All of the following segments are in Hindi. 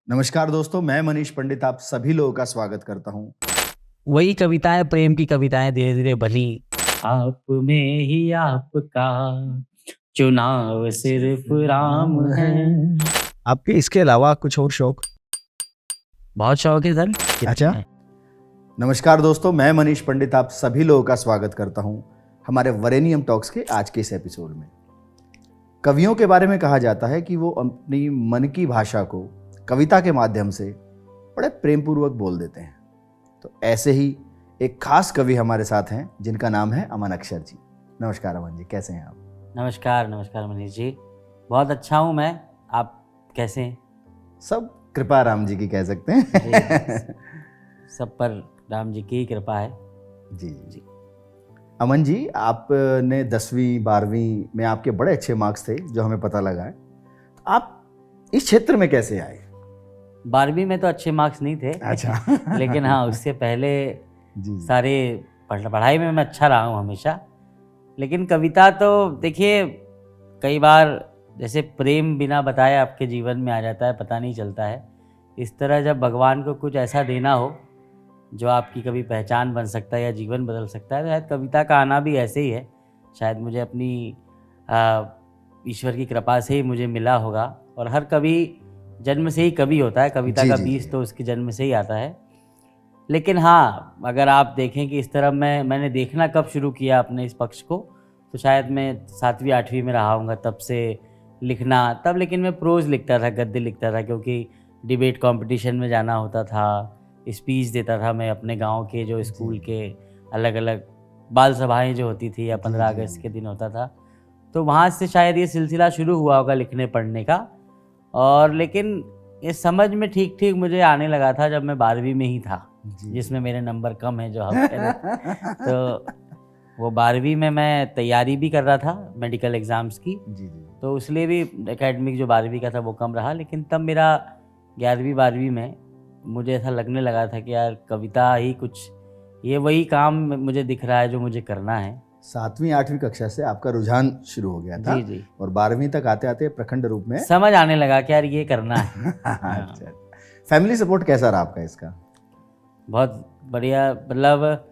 नमस्कार दोस्तों, मैं मनीष पंडित आप सभी लोगों का स्वागत करता हूं। वही कविताएं, प्रेम की कविताएं धीरे धीरे बनी। आप में ही आपका चुनाव सिर्फ राम है। आपके इसके अलावा कुछ और शौक? बहुत शौक है सर। अच्छा। नमस्कार दोस्तों, मैं मनीष पंडित आप सभी लोगों का स्वागत करता हूं हमारे वरेनियम टॉक्स के आज के इस एपिसोड में। कवियों के बारे में कहा जाता है कि वो अपनी मन की भाषा को कविता के माध्यम से बड़े प्रेमपूर्वक बोल देते हैं। तो ऐसे ही एक खास कवि हमारे साथ हैं जिनका नाम है अमन अक्षर जी। नमस्कार अमन जी, कैसे हैं आप? नमस्कार नमस्कार मनीष जी, बहुत अच्छा हूँ मैं। आप कैसे हैं? सब कृपा राम जी की कह सकते हैं। सब पर राम जी की कृपा है। जी जी। अमन जी, आपने 10वीं 12वीं में आपके बड़े अच्छे मार्क्स थे जो हमें पता लगा है। आप इस क्षेत्र में कैसे आए? 12वीं में तो अच्छे मार्क्स नहीं थे। अच्छा। लेकिन हाँ, उससे पहले जी सारे पढ़ाई में मैं अच्छा रहा हूँ हमेशा। लेकिन कविता तो देखिए, कई बार जैसे प्रेम बिना बताए आपके जीवन में आ जाता है, पता नहीं चलता है। इस तरह जब भगवान को कुछ ऐसा देना हो जो आपकी कभी पहचान बन सकता है या जीवन बदल सकता है, तो शायद कविता का आना भी ऐसे ही है। शायद मुझे अपनी ईश्वर की कृपा से ही मुझे मिला होगा। और हर कवि जन्म से ही कवि होता है, कविता का बीज तो उसके जन्म से ही आता है। लेकिन हाँ, अगर आप देखें कि इस तरह मैंने देखना कब शुरू किया अपने इस पक्ष को, तो शायद मैं 7वीं 8वीं में रहा हूँगा तब से लिखना। तब लेकिन मैं प्रोज़ लिखता था, गद्य लिखता था, क्योंकि डिबेट कंपटीशन में जाना होता था, स्पीच देता था मैं अपने गांव के जो स्कूल के अलग अलग बाल सभाएं जो होती थी, या 15 अगस्त के दिन होता था। तो वहाँ से शायद ये सिलसिला शुरू हुआ होगा लिखने पढ़ने का। और लेकिन ये समझ में ठीक ठीक मुझे आने लगा था जब मैं 12वीं में ही था, जिसमें मेरे नंबर कम है जो हम कह रहे। तो वो 12वीं में मैं तैयारी भी कर रहा था मेडिकल एग्ज़ाम्स की, तो उसलिए भी एकेडमिक जो 12वीं का था वो कम रहा। लेकिन तब मेरा 11वीं 12वीं में मुझे ऐसा लगने लगा था कि यार कविता ही कुछ, ये वही काम मुझे दिख रहा है जो मुझे करना है। 7वीं 8वीं कक्षा से आपका रुझान शुरू हो गया था। जी जी। और 12वीं तक आते आते प्रखंड रूप में समझ आने लगा कि यार ये करना है। अच्छा। फैमिली सपोर्ट कैसा रहा आपका इसका? बहुत बढ़िया। मतलब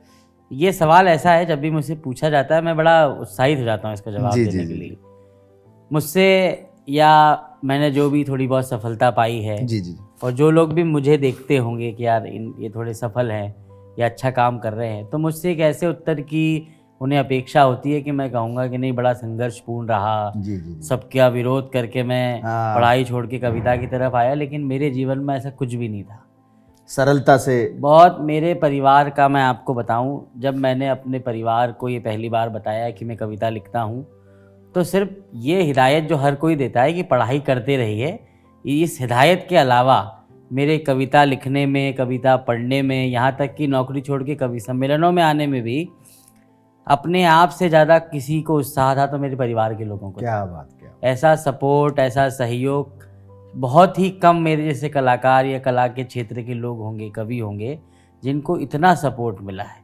ये सवाल ऐसा है, जब भी मुझसे पूछा जाता है मैं बड़ा उत्साहित हो जाता हूँ इसका जवाब देने के लिए। मुझसे या मैंने जो भी थोड़ी बहुत सफलता पाई है, जी जी, और जो लोग भी मुझे देखते होंगे कि यार ये थोड़े सफल हैं या अच्छा काम कर रहे हैं, तो मुझसे एक ऐसे उत्तर की उन्हें अपेक्षा होती है कि मैं कहूँगा कि नहीं, बड़ा संघर्षपूर्ण रहा, जी जी, सबका विरोध करके मैं पढ़ाई छोड़ के कविता की तरफ आया। लेकिन मेरे जीवन में ऐसा कुछ भी नहीं था। सरलता से बहुत मेरे परिवार का मैं आपको बताऊं, जब मैंने अपने परिवार को ये पहली बार बताया कि मैं कविता लिखता हूं, तो सिर्फ ये हिदायत जो हर कोई देता है कि पढ़ाई करते रहिए, इस हिदायत के अलावा मेरे कविता लिखने में, कविता पढ़ने में, यहाँ तक कि नौकरी छोड़ के कवि सम्मेलनों में आने में भी अपने आप से ज़्यादा किसी को उत्साह था तो मेरे परिवार के लोगों को। क्या बात, क्या ऐसा सपोर्ट, ऐसा सहयोग बहुत ही कम मेरे जैसे कलाकार या कला के क्षेत्र के लोग होंगे, कवि होंगे, जिनको इतना सपोर्ट मिला है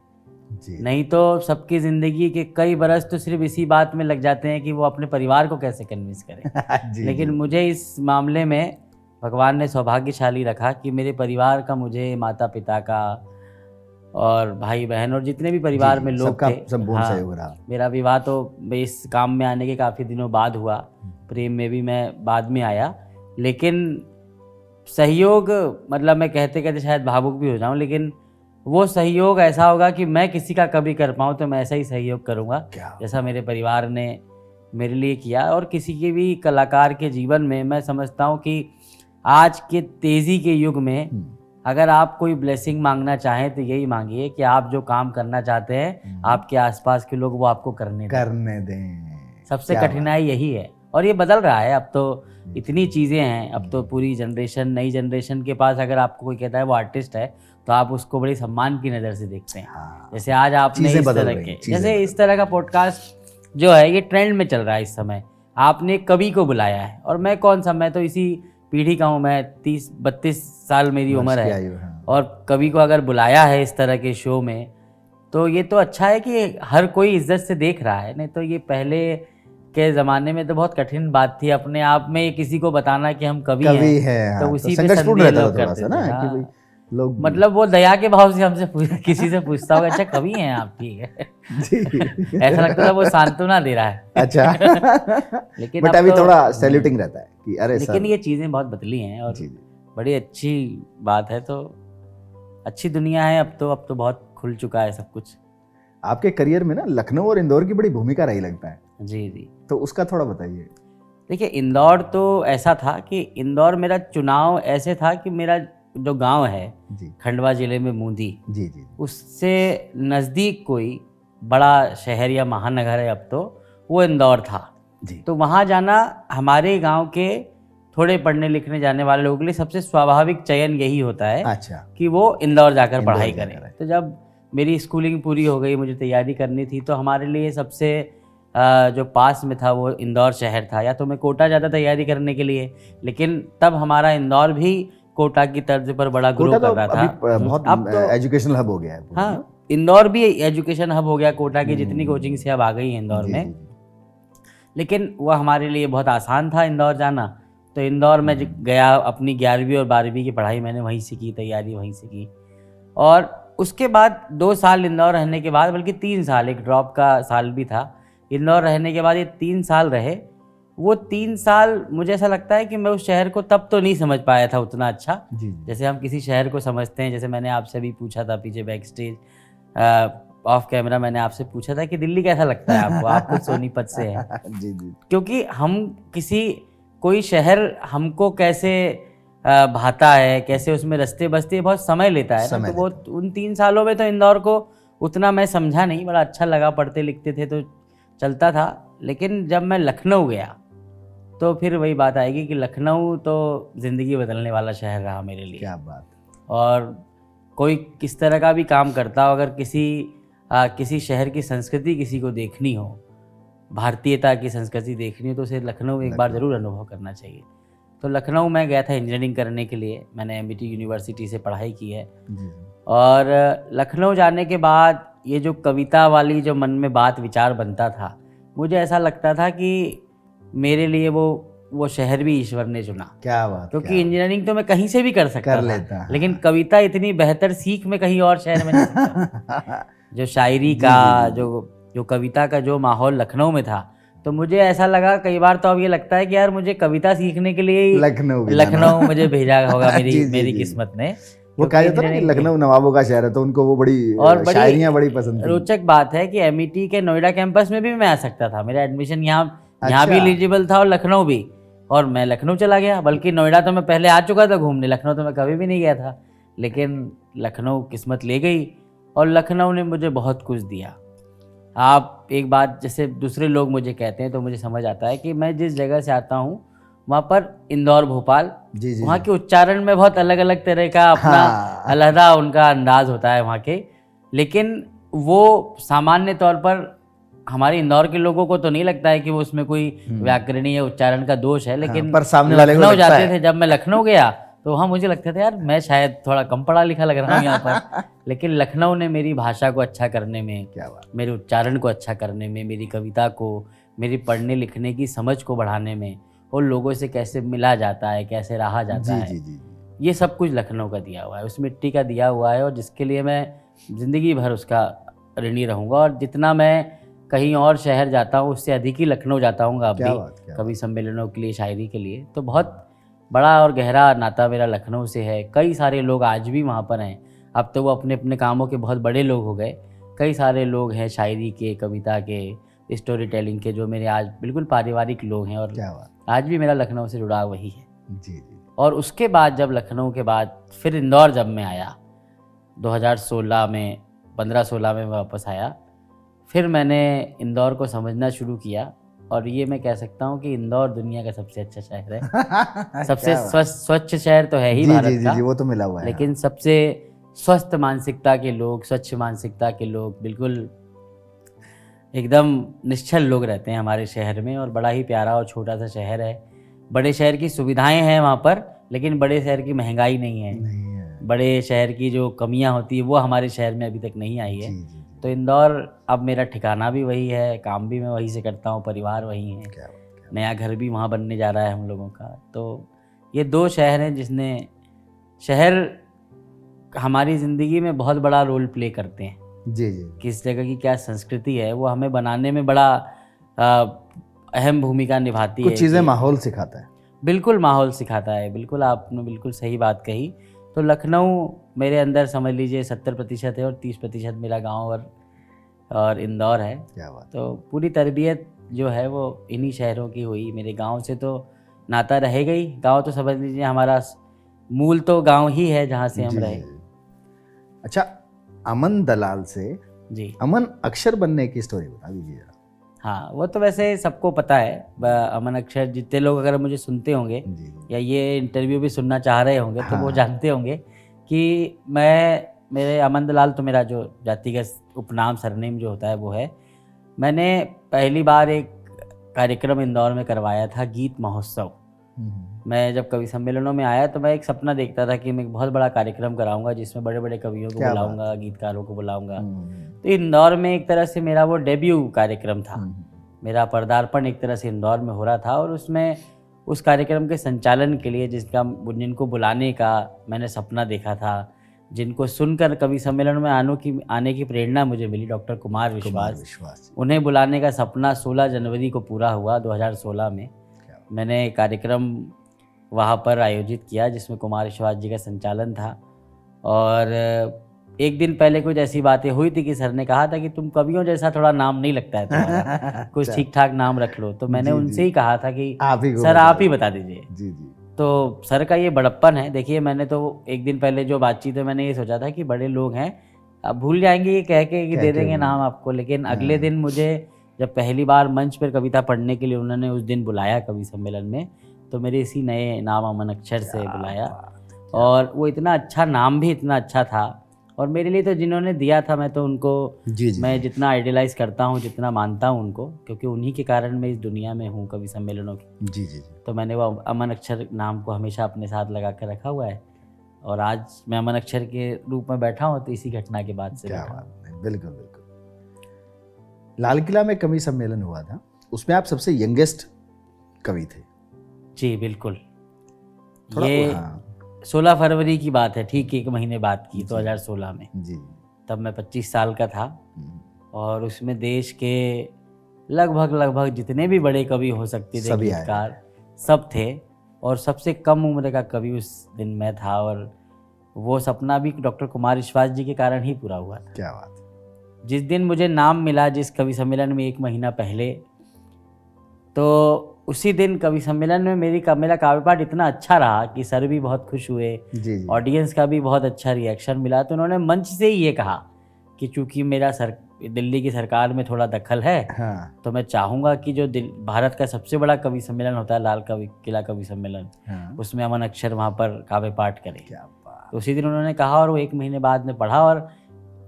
जी। नहीं तो सबकी ज़िंदगी के कई बरस तो सिर्फ इसी बात में लग जाते हैं कि वो अपने परिवार को कैसे कन्विंस करें। जी, लेकिन जी। मुझे इस मामले में भगवान ने सौभाग्यशाली रखा कि मेरे परिवार का, मुझे माता पिता का और भाई बहन और जितने भी परिवार में लोग थे, संपूर्ण सहयोग रहा। मेरा विवाह तो इस काम में आने के काफ़ी दिनों बाद हुआ, प्रेम में भी मैं बाद में आया। लेकिन सहयोग, मतलब मैं कहते कहते शायद भावुक भी हो जाऊं, लेकिन वो सहयोग ऐसा होगा कि मैं किसी का कभी कर पाऊं तो मैं ऐसा ही सहयोग करूंगा जैसा मेरे परिवार ने मेरे लिए किया। और किसी के भी कलाकार के जीवन में मैं समझता हूं कि आज के तेज़ी के युग में अगर आप कोई ब्लेसिंग मांगना चाहें तो यही मांगिए कि आप जो काम करना चाहते हैं आपके आसपास के लोग वो आपको करने दें। सबसे कठिनाई यही है, और ये बदल रहा है। अब तो इतनी चीज़ें हैं, अब तो पूरी जनरेशन, नई जनरेशन के पास अगर आपको कोई कहता है वो आर्टिस्ट है तो आप उसको बड़ी सम्मान की नज़र से देखते हैं। जैसे आज आपने इस तरह के, जैसे इस तरह का पॉडकास्ट जो है ये ट्रेंड में चल रहा है इस समय, आपने कवि को बुलाया है, और मैं कौन सा, मैं तो इसी पीढ़ी का हूँ, मैं 30-32 साल मेरी उम्र है, और कवि को अगर बुलाया है इस तरह के शो में तो ये तो अच्छा है कि हर कोई इज्जत से देख रहा है। नहीं तो ये पहले के ज़माने में तो बहुत कठिन बात थी अपने आप में ये किसी को बताना कि हम कवि कवि हैं। है, तो हाँ, उसी पे संघर्षपूर्ण संदेह रहता था लोग थोड़ा करते सा थे, ना कि हाँ। भाई लोग मतलब वो दया के भाव से हमसे किसी से पूछता होगा, अच्छा कवि हैं आप, ठीक है। जी ऐसा लगता था वो सांत्वना दे रहा है। अच्छा लेकिन बट अब अभी तो थोड़ा नहीं। सैल्यूटिंग रहता है कि अरे लेकिन सर। ये चीज़ें बहुत बदली हैं और जी जी बड़ी अच्छी बात है। तो अच्छी दुनिया है अब तो बहुत खुल चुका है सब कुछ। आपके करियर में ना लखनऊ और इंदौर की बड़ी भूमिका रही लगता है, जी जी। तो उसका थोड़ा बताइए। देखिए इंदौर तो ऐसा था कि इंदौर मेरा चुनाव ऐसे था कि मेरा जो गांव है जी खंडवा ज़िले में मूंदी, जी जी उससे नज़दीक कोई बड़ा शहर या महानगर है अब तो, वो इंदौर था। जी तो वहाँ जाना हमारे गांव के थोड़े पढ़ने लिखने जाने वाले लोगों के लिए सबसे स्वाभाविक चयन यही होता है अच्छा कि वो इंदौर जाकर इंदौर पढ़ाई जाकर करें। है। तो जब मेरी स्कूलिंग पूरी हो गई, मुझे तैयारी करनी थी, तो हमारे लिए सबसे जो पास में था वो इंदौर शहर था। या तो मैं कोटा जाता तैयारी करने के लिए, लेकिन तब हमारा इंदौर भी कोटा की तर्ज पर बड़ा ग्रो कोटा कर तो रहा था। अभी बहुत अब तो एजुकेशनल हब हो गया है पूरा ना? हाँ, इंदौर भी एजुकेशन हब हो गया। कोटा की जितनी कोचिंग से अब आ गई है इंदौर जी, में, जी, जी। लेकिन वह हमारे लिए बहुत आसान था इंदौर जाना। तो इंदौर में गया, अपनी 11वीं और 12वीं की पढ़ाई मैंने वहीं से की, तैयारी वहीं से की। और उसके बाद 2 साल इंदौर रहने के बाद, बल्कि 3 साल, एक ड्रॉप का साल भी था, इंदौर रहने के बाद ये 3 साल रहे। वो 3 साल मुझे ऐसा लगता है कि मैं उस शहर को तब तो नहीं समझ पाया था उतना अच्छा, जी जी जैसे हम किसी शहर को समझते हैं। जैसे मैंने आपसे भी पूछा था पीछे बैक स्टेज, ऑफ कैमरा मैंने आपसे पूछा था कि दिल्ली कैसा लगता है आपको, आप खुद सोनीपत से हैं। जी जी क्योंकि हम कोई शहर हमको कैसे भाता है, कैसे उसमें रास्ते बसते बहुत समय लेता है ना। समय तो वो उन 3 सालों में तो इंदौर को उतना मैं समझा नहीं, बड़ा अच्छा लगा, पढ़ते लिखते थे तो चलता था। लेकिन जब मैं लखनऊ गया तो फिर वही बात आएगी कि लखनऊ तो ज़िंदगी बदलने वाला शहर रहा मेरे लिए। क्या बात। और कोई किस तरह का भी काम करता हो, अगर किसी शहर की संस्कृति किसी को देखनी हो, भारतीयता की संस्कृति देखनी हो, तो उसे लखनऊ एक बार ज़रूर अनुभव करना चाहिए। तो लखनऊ मैं गया था इंजीनियरिंग करने के लिए। मैंने MIT यूनिवर्सिटी से पढ़ाई की है। जी जी और लखनऊ जाने के बाद ये जो कविता वाली जो मन में बात विचार बनता था, मुझे ऐसा लगता था कि मेरे लिए वो शहर भी ईश्वर ने चुना। क्या बात। क्योंकि इंजीनियरिंग तो मैं कहीं से भी कर सकता कर था, लेता, हाँ। लेकिन कविता इतनी बेहतर सीख मैं कहीं और शहर में नहीं सीखता। जो शायरी का जो कविता का जो माहौल लखनऊ में था, तो मुझे ऐसा लगा कई बार, तो अब ये लगता है कि यार मुझे कविता सीखने के लिए ही लखनऊ मुझे भेजा होगा मेरी किस्मत ने। वो कहा जाता है ना कि लखनऊ नवाबों का शहर है, तो उनको वो बड़ी शायरियां बड़ी पसंद थी। रोचक बात है कि MIT के नोएडा कैंपस में भी मैं आ सकता था। मेरा एडमिशन यहाँ भी एलिजिबल था और लखनऊ भी, और मैं लखनऊ चला गया। बल्कि नोएडा तो मैं पहले आ चुका था घूमने, लखनऊ तो मैं कभी भी नहीं गया था। लेकिन लखनऊ किस्मत ले गई और लखनऊ ने मुझे बहुत कुछ दिया। आप एक बात, जैसे दूसरे लोग मुझे कहते हैं तो मुझे समझ आता है कि मैं जिस जगह से आता हूँ वहाँ पर इंदौर, भोपाल, वहाँ के उच्चारण में बहुत अलग अलग तरह का अपना अलहदा उनका अंदाज होता है वहाँ के। लेकिन वो सामान्य तौर पर हमारे इंदौर के लोगों को तो नहीं लगता है कि वो उसमें कोई व्याकरणीय या उच्चारण का दोष है। लेकिन पर सामने वाले को लखनऊ जाते थे, जब मैं लखनऊ गया तो वहाँ मुझे लगता था यार मैं शायद थोड़ा कम पढ़ा लिखा लग रहा हूँ यहाँ पर। लेकिन लखनऊ ने मेरी भाषा को अच्छा करने में, मेरे उच्चारण को अच्छा करने में, मेरी कविता को, मेरी पढ़ने लिखने की समझ को बढ़ाने में, और लोगों से कैसे मिला जाता है, कैसे रहा जाता है, ये सब कुछ लखनऊ का दिया हुआ है, उस मिट्टी का दिया हुआ है, और जिसके लिए मैं ज़िंदगी भर उसका ऋणी रहूँगा। और जितना मैं कहीं और शहर जाता हूँ उससे अधिक ही लखनऊ जाता हूँ अब भी, कभी सम्मेलनों के लिए, शायरी के लिए। तो बहुत बड़ा और गहरा नाता मेरा लखनऊ से है। कई सारे लोग आज भी वहाँ पर हैं। अब तो वो अपने अपने कामों के बहुत बड़े लोग हो गए। कई सारे लोग हैं शायरी के, कविता के, स्टोरी टेलिंग के, जो मेरे आज बिल्कुल पारिवारिक लोग हैं। और आज भी मेरा लखनऊ से जुड़ाव वही है। जी। और उसके बाद जब लखनऊ के बाद फिर इंदौर जब मैं आया 2016 में, 15-16 में वापस आया, फिर मैंने इंदौर को समझना शुरू किया। और ये मैं कह सकता हूँ कि इंदौर दुनिया का सबसे अच्छा शहर है। सबसे स्वच्छ शहर तो है ही भारत का, वो तो मिला हुआ है। लेकिन सबसे स्वस्थ मानसिकता के लोग, स्वच्छ मानसिकता के लोग, बिल्कुल एकदम निश्चल लोग रहते हैं हमारे शहर में। और बड़ा ही प्यारा और छोटा सा शहर है। बड़े शहर की सुविधाएं हैं वहाँ पर, लेकिन बड़े शहर की महंगाई नहीं है। बड़े शहर की जो कमियाँ होती है वो हमारे शहर में अभी तक नहीं आई है। तो इंदौर अब मेरा ठिकाना भी वही है, काम भी मैं वहीं से करता हूँ, परिवार वहीं है, क्या नया घर भी वहाँ बनने जा रहा है हम लोगों का। तो ये 2 शहर हैं जिसने शहर हमारी ज़िंदगी में बहुत बड़ा रोल प्ले करते हैं। जी जी किस जगह की क्या संस्कृति है वो हमें बनाने में बड़ा अहम भूमिका निभाती है। कुछ चीज़ें कि माहौल सिखाता है। बिल्कुल माहौल सिखाता है, बिल्कुल आपने बिल्कुल सही बात कही। तो लखनऊ मेरे अंदर समझ लीजिए 70% है और 30% मेरा गांव और इंदौर है। क्या बात। तो पूरी तरबियत जो है वो इन्हीं शहरों की हुई। मेरे गांव से तो नाता रहेगा ही, गांव तो समझ लीजिए हमारा मूल तो गांव ही है जहाँ से हम जी, रहे। जी। अच्छा, अमन दलाल से जी अमन अक्षर बनने की स्टोरी बता दीजिए जरा। हाँ, वो तो वैसे सबको पता है। अमन अक्षर जितने लोग अगर मुझे सुनते होंगे जी जी या ये इंटरव्यू भी सुनना चाह रहे होंगे तो वो हाँ। जानते होंगे कि मेरे अमन दलाल तो मेरा जो जातिगत उपनाम सरनेम जो होता है वो है। मैंने पहली बार एक कार्यक्रम इंदौर में करवाया था, गीत महोत्सव। मैं जब कवि सम्मेलनों में आया तो मैं एक सपना देखता था कि मैं एक बहुत बड़ा कार्यक्रम कराऊंगा जिसमें बड़े बड़े कवियों को क्या बात बुलाऊंगा, गीतकारों को बुलाऊंगा। तो इंदौर में एक तरह से मेरा वो डेब्यू कार्यक्रम था, मेरा पदार्पण एक तरह से इंदौर में हो रहा था। और उसमें उस कार्यक्रम के संचालन के लिए जिनको बुलाने का मैंने सपना देखा था, जिनको सुनकर कवि सम्मेलन में आने की प्रेरणा मुझे मिली, डॉक्टर कुमार विश्वास, उन्हें बुलाने का सपना 16 जनवरी को पूरा हुआ 2016 में। मैंने कार्यक्रम वहाँ पर आयोजित किया जिसमें कुमार विश्वास जी का संचालन था। और एक दिन पहले कुछ ऐसी बातें हुई थी कि सर ने कहा था कि तुम कवियों जैसा थोड़ा नाम नहीं लगता है तुम्हारा, कुछ ठीक ठाक नाम रख लो। तो मैंने उनसे ही कहा था कि सर आप ही बता दीजिए। जी जी। तो सर का ये बड़प्पन है। देखिए मैंने तो एक दिन पहले जो बातचीत है मैंने ये सोचा था कि बड़े लोग हैं, अब भूल जाएंगे ये कह के कि दे देंगे नाम आपको। लेकिन अगले दिन मुझे जब पहली बार मंच पर कविता पढ़ने के लिए उन्होंने उस दिन बुलाया कवि सम्मेलन में, तो मेरे इसी नए नाम अमन अक्षर से बुलाया। और वो इतना अच्छा नाम भी इतना अच्छा था। और मेरे लिए तो जिन्होंने दिया था मैं तो उनको मैं जितना आइडियलाइज करता हूँ, जितना मानता हूँ उनको, क्योंकि उन्हीं के कारण मैं इस दुनिया में हूँ कवि सम्मेलनों की। जी जी। तो मैंने वो अमन अक्षर नाम को हमेशा अपने साथ लगा कर रखा हुआ है। और आज मैं अमन अक्षर के रूप में बैठा हूँ तो इसी घटना के बाद से। क्या बात है, बिल्कुल बिल्कुल। लाल किला में कवि सम्मेलन हुआ था, उसमें आप सबसे यंगेस्ट कवि थे। जी बिल्कुल। ये 16 फरवरी की बात है, ठीक 1 महीने बाद की, 2016 में। जी। तब मैं 25 साल का था और उसमें देश के लगभग जितने भी बड़े कवि हो सकते थे, गीतकार, सब थे। और सबसे कम उम्र का कवि उस दिन मैं था। और वो सपना भी डॉक्टर कुमार विश्वास जी के कारण ही पूरा हुआ था। क्या बात। जिस दिन मुझे नाम मिला जिस कवि सम्मेलन में 1 महीना पहले, तो उसी दिन कवि सम्मेलन में मेरा काव्य पाठ इतना अच्छा रहा कि सर भी बहुत खुश हुए, ऑडियंस का भी बहुत अच्छा रिएक्शन मिला। तो उन्होंने मंच से ही ये कहा कि चूंकि मेरा दिल्ली की सरकार में थोड़ा दखल है, तो मैं चाहूँगा कि जो भारत का सबसे बड़ा कवि सम्मेलन होता है लाल किला कवि सम्मेलन, उसमें अमन अक्षर वहाँ पर काव्य पाठ करे। तो उसी दिन उन्होंने कहा और वो 1 महीने बाद में पढ़ा। और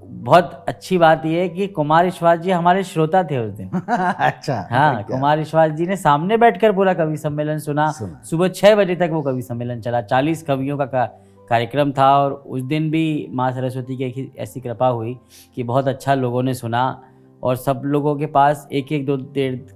बहुत अच्छी बात यह है कि कुमार विश्वास जी हमारे श्रोता थे उस दिन। अच्छा। हाँ, कुमार विश्वास जी ने सामने बैठकर पूरा कवि सम्मेलन सुना। सुबह 6 बजे तक वो कवि सम्मेलन चला। 40 कवियों का कार्यक्रम था। और उस दिन भी माँ सरस्वती की ऐसी कृपा हुई कि बहुत अच्छा लोगों ने सुना। और सब लोगों के पास 1-1-2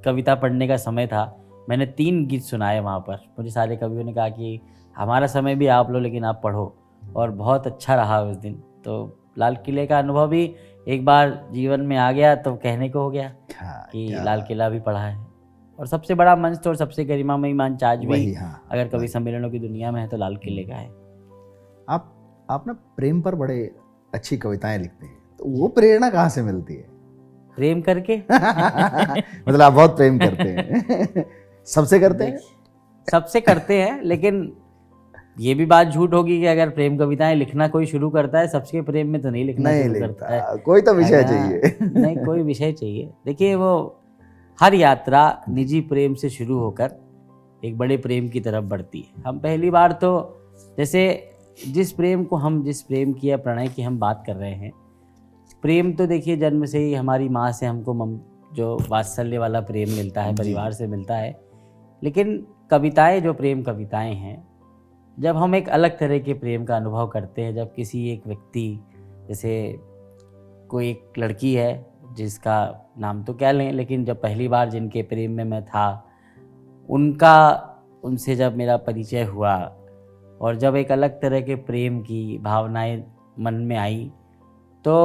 कविता पढ़ने का समय था। मैंने 3 गीत सुनाए वहाँ पर। मुझे सारे कवियों ने कहा कि हमारा समय भी आप लो लेकिन आप पढ़ो। और बहुत अच्छा रहा उस दिन। तो लाल किले का अनुभव भी एक बार जीवन में आ गया तो कहने को हो गया कि लाल किला भी पढ़ा है। और सबसे बड़ा मंच तो और सबसे गरिमामयी मंच आज भी अगर कवि सम्मेलनों की दुनिया में है तो लाल किले का है। आप ना प्रेम पर बड़े अच्छी कविताएं लिखते हैं, तो वो प्रेरणा कहाँ से मिलती है? प्रेम करके मतलब आप बहुत प्रेम करते हैं। सबसे करते हैं? सबसे करते हैं, लेकिन ये भी बात झूठ होगी कि अगर प्रेम कविताएं लिखना कोई शुरू करता है, सबके प्रेम में तो नहीं लिखना शुरू करता है। कोई तो विषय चाहिए। नहीं, कोई विषय चाहिए। देखिए, वो हर यात्रा निजी प्रेम से शुरू होकर एक बड़े प्रेम की तरफ बढ़ती है। हम पहली बार तो जैसे जिस प्रेम की या प्रणय की हम बात कर रहे हैं, प्रेम तो देखिए जन्म से ही हमारी माँ से हमको जो वात्सल्य वाला प्रेम मिलता है, परिवार से मिलता है। लेकिन कविताएं, जो प्रेम कविताएं हैं, जब हम एक अलग तरह के प्रेम का अनुभव करते हैं, जब किसी एक व्यक्ति, जैसे कोई एक लड़की है जिसका नाम तो क्या लें, लेकिन जब पहली बार जिनके प्रेम में मैं था उनसे जब मेरा परिचय हुआ और जब एक अलग तरह के प्रेम की भावनाएं मन में आई तो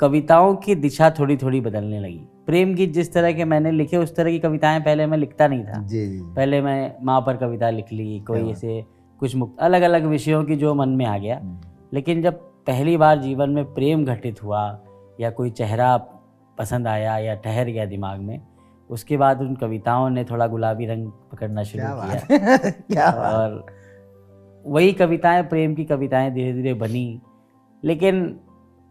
कविताओं की दिशा थोड़ी थोड़ी बदलने लगी। प्रेम गीत जिस तरह के मैंने लिखे उस तरह की कविताएं पहले मैं लिखता नहीं था। जी जी। पहले मैं माँ पर कविता लिख ली, कोई ऐसे कुछ अलग अलग विषयों की जो मन में आ गया। लेकिन जब पहली बार जीवन में प्रेम घटित हुआ या कोई चेहरा पसंद आया या ठहर गया दिमाग में, उसके बाद उन कविताओं ने थोड़ा गुलाबी रंग पकड़ना शुरू किया। क्या बात। और वही कविताएं, प्रेम की कविताएं धीरे धीरे बनी। लेकिन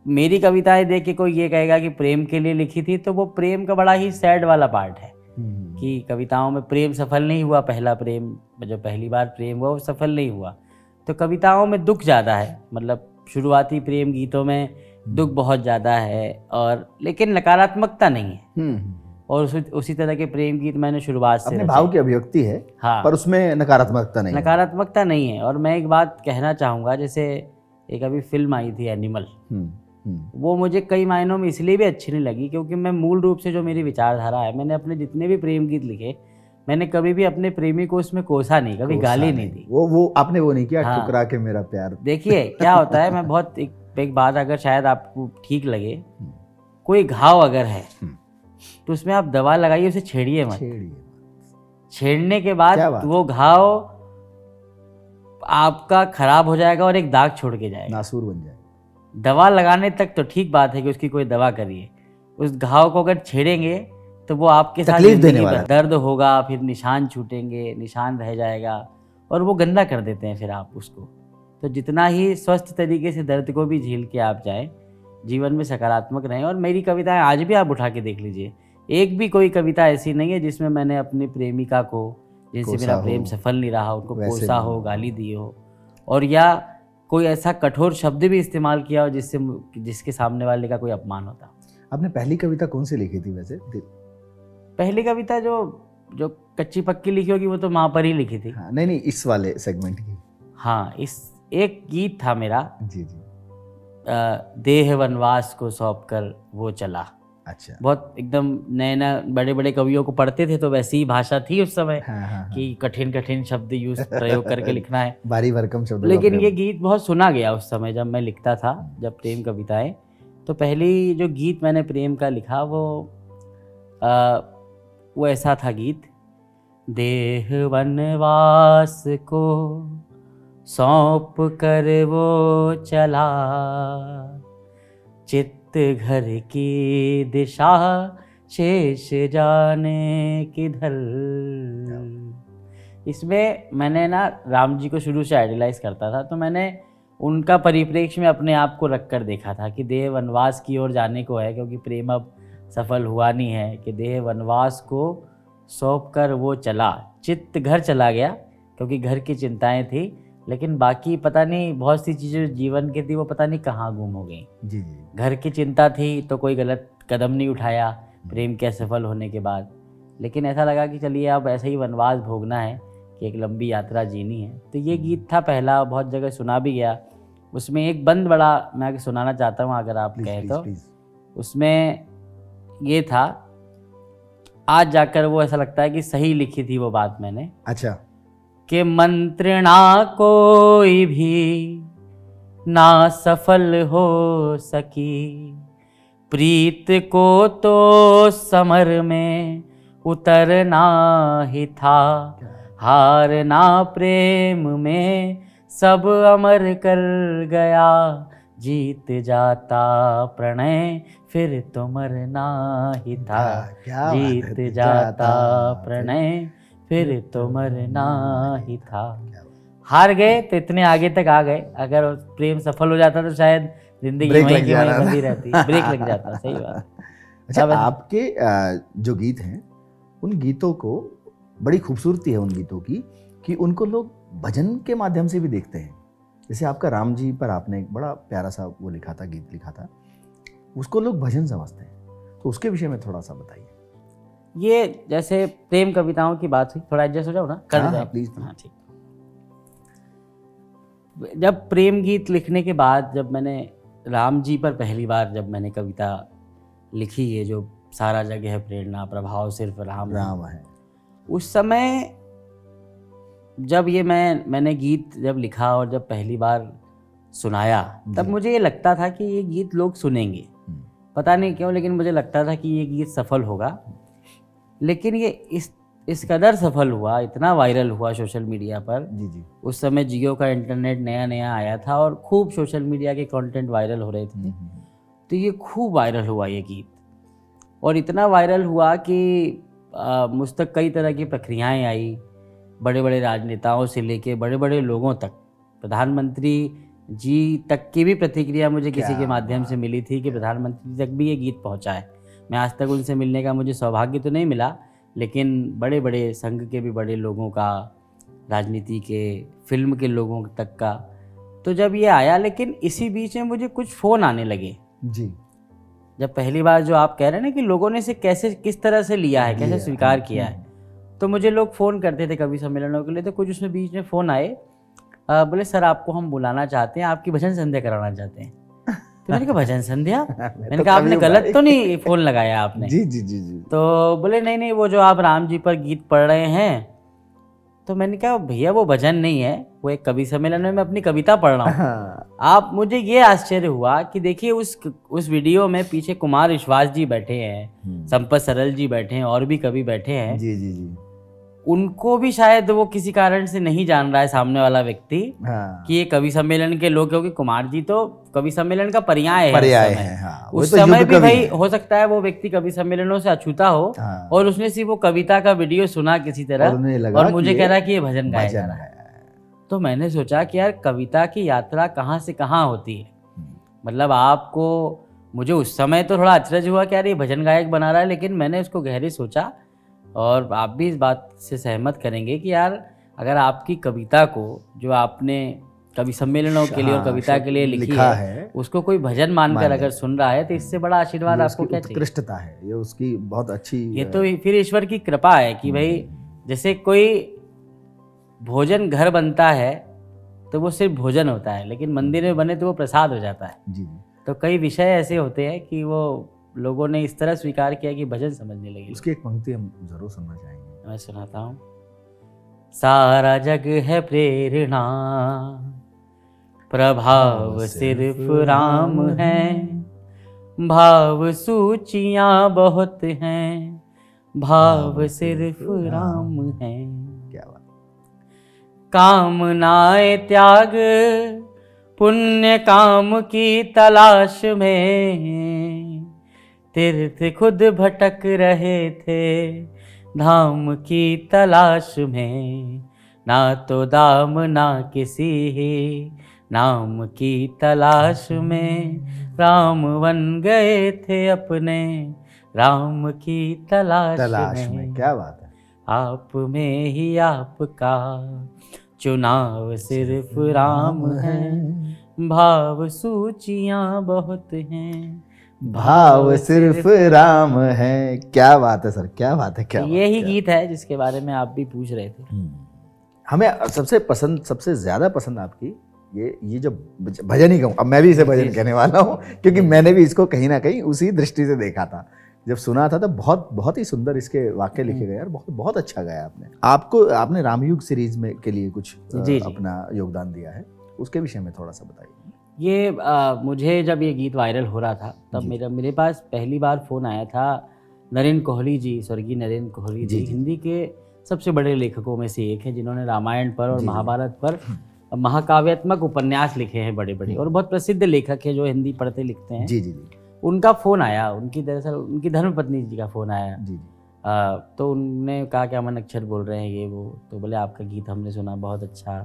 मेरी कविताएं देख के कोई ये कहेगा कि प्रेम के लिए लिखी थी, तो वो प्रेम का बड़ा ही सैड वाला पार्ट है कि कविताओं में प्रेम सफल नहीं हुआ। पहला प्रेम, जो पहली बार प्रेम हुआ वो सफल नहीं हुआ, तो कविताओं में दुख ज़्यादा है। मतलब शुरुआती प्रेम गीतों में दुख बहुत ज़्यादा है और लेकिन नकारात्मकता नहीं है। और उसी तरह के प्रेम गीत मैंने शुरुआत से अपने भाव की अभिव्यक्ति है, हाँ, पर उसमें नकारात्मकता नहीं है। नकारात्मकता नहीं है। और मैं एक बात कहना चाहूँगा, जैसे एक अभी फिल्म आई थी एनिमल, वो मुझे कई मायनों में इसलिए भी अच्छी नहीं लगी क्योंकि मैं मूल रूप से जो मेरी विचारधारा है, मैंने अपने जितने भी प्रेम गीत लिखे मैंने कभी भी अपने प्रेमी को उसमें कोसा नहीं, कभी गाली नहीं दी। वो आपने वो नहीं किया, हाँ। ठुकरा के मेरा प्यार। देखिए क्या होता है, मैं बहुत एक बात अगर शायद आपको ठीक लगे, कोई घाव अगर है तो उसमें आप दवा लगाइए, उसे छेड़िए मत। छेड़ने के बाद वो घाव आपका खराब हो जाएगा और एक दाग छोड़ के जाएगा, नासूर बन जाएगा। दवा लगाने तक तो ठीक बात है कि उसकी कोई दवा करिए, उस घाव को अगर छेड़ेंगे तो वो आपके साथ तकलीफ देने वाला है। दर्द होगा, फिर निशान छूटेंगे, निशान रह जाएगा और वो गंदा कर देते हैं फिर आप उसको। तो जितना ही स्वस्थ तरीके से दर्द को भी झेल के आप जाएं, जीवन में सकारात्मक रहें। और मेरी कविताएं आज भी आप उठा के देख लीजिए, एक भी कोई कविता ऐसी नहीं है जिसमें मैंने अपनी प्रेमिका को, जिनसे मेरा प्रेम सफल नहीं रहा, उनको कोसा हो, गाली दी हो, और या कोई ऐसा कठोर शब्द भी इस्तेमाल किया हो जिसके सामने वाले का कोई अपमान होता। आपने पहली कविता कौन सी लिखी थी वैसे? पहली कविता जो कच्ची पक्की लिखी होगी वो तो माँ पर ही लिखी थी। हाँ, नहीं इस वाले सेगमेंट की। हाँ, इस एक गीत था मेरा, जी जी। देह वनवास को सौंप कर वो चला। अच्छा। बहुत एकदम नए नए बड़े बड़े कवियों को पढ़ते थे तो वैसी ही भाषा थी उस समय। हाँ। कि कठिन कठिन शब्द प्रयोग करके लिखना है, भारी भरकम शब्द। लेकिन ये गीत बहुत सुना गया उस समय जब मैं लिखता था, जब प्रेम कविताएं। तो पहली जो गीत मैंने प्रेम का लिखा वो ऐसा था गीत, देह वनवास को सौंप कर वो चला, चित्त घर की दिशा शेष जाने किधर। इसमें मैंने ना राम जी को शुरू से आइडियलाइज करता था, तो मैंने उनका परिप्रेक्ष्य में अपने आप को रख कर देखा था कि देह वनवास की ओर जाने को है, क्योंकि प्रेम अब सफल हुआ नहीं है, कि देह वनवास को सौंप कर वो चला, चित्त घर चला गया क्योंकि घर की चिंताएं थी, लेकिन बाकी पता नहीं बहुत सी चीज़ें जीवन की थी वो पता नहीं कहाँ गुम हो गई। जी जी। घर की चिंता थी तो कोई गलत कदम नहीं उठाया प्रेम के असफल होने के बाद, लेकिन ऐसा लगा कि चलिए अब ऐसे ही वनवास भोगना है, कि एक लंबी यात्रा जीनी है। तो ये गीत था पहला, बहुत जगह सुना भी गया। उसमें एक बंद बड़ा मैं सुनाना चाहता हूँ अगर आप कहें तो। उसमें ये था, आज जाकर वो ऐसा लगता है कि सही लिखी थी वो बात मैंने। अच्छा। कि मंत्रणा कोई भी ना सफल हो सकी, प्रीत को तो समर में उतरना ही था, हारना प्रेम में सब अमर कर गया, जीत जाता प्रणय फिर तो मरना ही था, जीत जाता प्रणय फिर तो मरना ही था। हार गए तो इतने आगे तक आ गए, अगर प्रेम सफल हो जाता तो शायद जिंदगी वहीं की वहीं बंदी रहती, ब्रेक लग जाता। सही बात। अच्छा, आपके जो गीत हैं उन गीतों को बड़ी खूबसूरती है उन गीतों की, कि उनको लोग भजन के माध्यम से भी देखते हैं। जैसे आपका राम जी पर आपने एक बड़ा प्यारा सा वो लिखा था, गीत लिखा था, उसको लोग भजन समझते हैं, तो उसके विषय में थोड़ा सा बताइए। ये जैसे प्रेम कविताओं की बात हुई, थोड़ा एडजस्ट हो जाओ ना, कर जाए प्लीज। हाँ ठीक। जब प्रेम गीत लिखने के बाद जब मैंने राम जी पर पहली बार जब मैंने कविता लिखी, ये जो सारा जग है प्रेरणा प्रभाव सिर्फ राम राम है। उस समय जब ये मैंने गीत जब लिखा और जब पहली बार सुनाया, तब जी। मुझे ये लगता था कि ये गीत लोग सुनेंगे, पता नहीं क्यों, लेकिन मुझे लगता था कि ये गीत सफल होगा। लेकिन ये इस कदर सफल हुआ, इतना वायरल हुआ सोशल मीडिया पर। जी जी। उस समय जियो का इंटरनेट नया नया आया था और खूब सोशल मीडिया के कंटेंट वायरल हो रहे थे। तो ये खूब वायरल हुआ ये गीत, और इतना वायरल हुआ कि मुझ तक कई तरह की प्रक्रियाएं आई, बड़े बड़े राजनेताओं से लेके बड़े बड़े लोगों तक, प्रधानमंत्री जी तक की भी प्रतिक्रिया मुझे किसी के माध्यम से मिली थी कि प्रधानमंत्री तक भी ये गीत पहुंचा है। मैं आज तक उनसे मिलने का मुझे सौभाग्य तो नहीं मिला, लेकिन बड़े बड़े संघ के भी बड़े लोगों का, राजनीति के, फिल्म के लोगों तक का। तो जब ये आया, लेकिन इसी बीच में मुझे कुछ फ़ोन आने लगे। जी। जब पहली बार जो आप कह रहे हैं ना कि लोगों ने इसे कैसे, किस तरह से लिया है, कैसे स्वीकार किया है, तो मुझे लोग फ़ोन करते थे कवि सम्मेलनों के लिए। तो कुछ उसमें बीच में फ़ोन आए, बोले सर आपको हम बुलाना चाहते हैं, आपकी भजन संध्या कराना चाहते हैं। तो मैंने कहा भजन संध्या? मैंने कहा आपने गलत तो नहीं फ़ोन लगाया आपने? जी जी जी जी। तो बोले नहीं नहीं, वो जो आप राम जी पर गीत पढ़ रहे हैं। तो मैंने कहा भैया वो भजन नहीं है, वो एक कवि सम्मेलन में मैं अपनी कविता पढ़ रहा हूँ। आप, मुझे ये आश्चर्य हुआ कि देखिए उस वीडियो में पीछे कुमार विश्वास जी बैठे हैं, संपत सरल जी बैठे हैं, और भी कवि बैठे हैं। जी जी जी। उनको भी शायद वो किसी कारण से नहीं जान रहा है सामने वाला व्यक्ति कि ये कवि सम्मेलन के लोग, क्योंकि कुमार जी तो कवि सम्मेलन का पर्याय है। उस समय भी भाई हो सकता है वो व्यक्ति कवि सम्मेलनों से अछूता हो, और उसने सिर्फ वो कविता का वीडियो सुना किसी तरह, और मुझे कह रहा कि ये भजन गाया जा रहा है। तो मैंने सोचा कि यार कविता की यात्रा कहाँ से कहाँ होती है। मतलब आपको, मुझे उस समय तो थोड़ा अचरज हुआ कि यार ये भजन गायक बना रहा है, लेकिन मैंने उसको गहरे सोचा, और आप भी इस बात से सहमत करेंगे कि यार अगर आपकी कविता को, जो आपने कवि सम्मेलनों के लिए और कविता के लिए लिखी है, उसको कोई भजन मानकर अगर सुन रहा है, तो इससे बड़ा आशीर्वाद आपको क्या चाहिए? उत्कृष्टता है ये, उसकी बहुत अच्छी। ये तो फिर ईश्वर की कृपा है कि भाई जैसे कोई भोजन घर बनता है तो वो सिर्फ भोजन होता है, लेकिन मंदिर में बने तो वो प्रसाद हो जाता है। जी। तो कई विषय ऐसे होते हैं कि वो लोगों ने इस तरह स्वीकार किया कि भजन समझने लगे। उसकी एक पंक्ति हम जरूर सुनना चाहेंगे। मैं सुनाता हूँ। सारा जग है प्रेरणा, प्रभाव सिर्फ राम है, भाव सूचियाँ बहुत हैं, भाव सिर्फ राम है। क्या बात। कामनाए त्याग पुण्य काम की तलाश में, तीर्थ खुद भटक रहे थे धाम की तलाश में, ना तो दाम ना किसी नाम की तलाश में, राम बन गए थे अपने राम की तलाश में। क्या बात है। आप में ही आपका चुनाव सिर्फ राम है, भाव सूचियाँ बहुत हैं, भाव सिर्फ राम है। क्या बात है सर, क्या बात है। क्या यही गीत है जिसके बारे में आप भी पूछ रहे थे। हमें सबसे ज्यादा पसंद आपकी ये जो भजन ही कहूँ, अब मैं भी इसे भजन कहने वाला हूँ, क्योंकि मैंने भी इसको कहीं ना कहीं उसी दृष्टि से देखा था। जब सुना था तो बहुत ही सुंदर इसके वाक्य लिखे गए, और बहुत अच्छा गाया आपने। आपने रामयुग सीरीज में के लिए कुछ अपना योगदान दिया है, उसके विषय में थोड़ा सा बताइए। ये मुझे जब ये गीत वायरल हो रहा था, तब मेरे पास पहली बार फ़ोन आया था नरेंद्र कोहली जी, स्वर्गीय नरेंद्र कोहली जी हिंदी के सबसे बड़े लेखकों में से एक हैं, जिन्होंने रामायण पर और महाभारत पर महाकाव्यात्मक उपन्यास लिखे हैं बड़े बड़े, और बहुत प्रसिद्ध लेखक है जो हिंदी पढ़ते लिखते हैं। जी। उनका फ़ोन आया, दरअसल उनकी धर्मपत्नी जी का फ़ोन आया। तो उनने कहा कि अमन अक्षर बोल रहे हैं ये वो। तो बोले आपका गीत हमने सुना, बहुत अच्छा।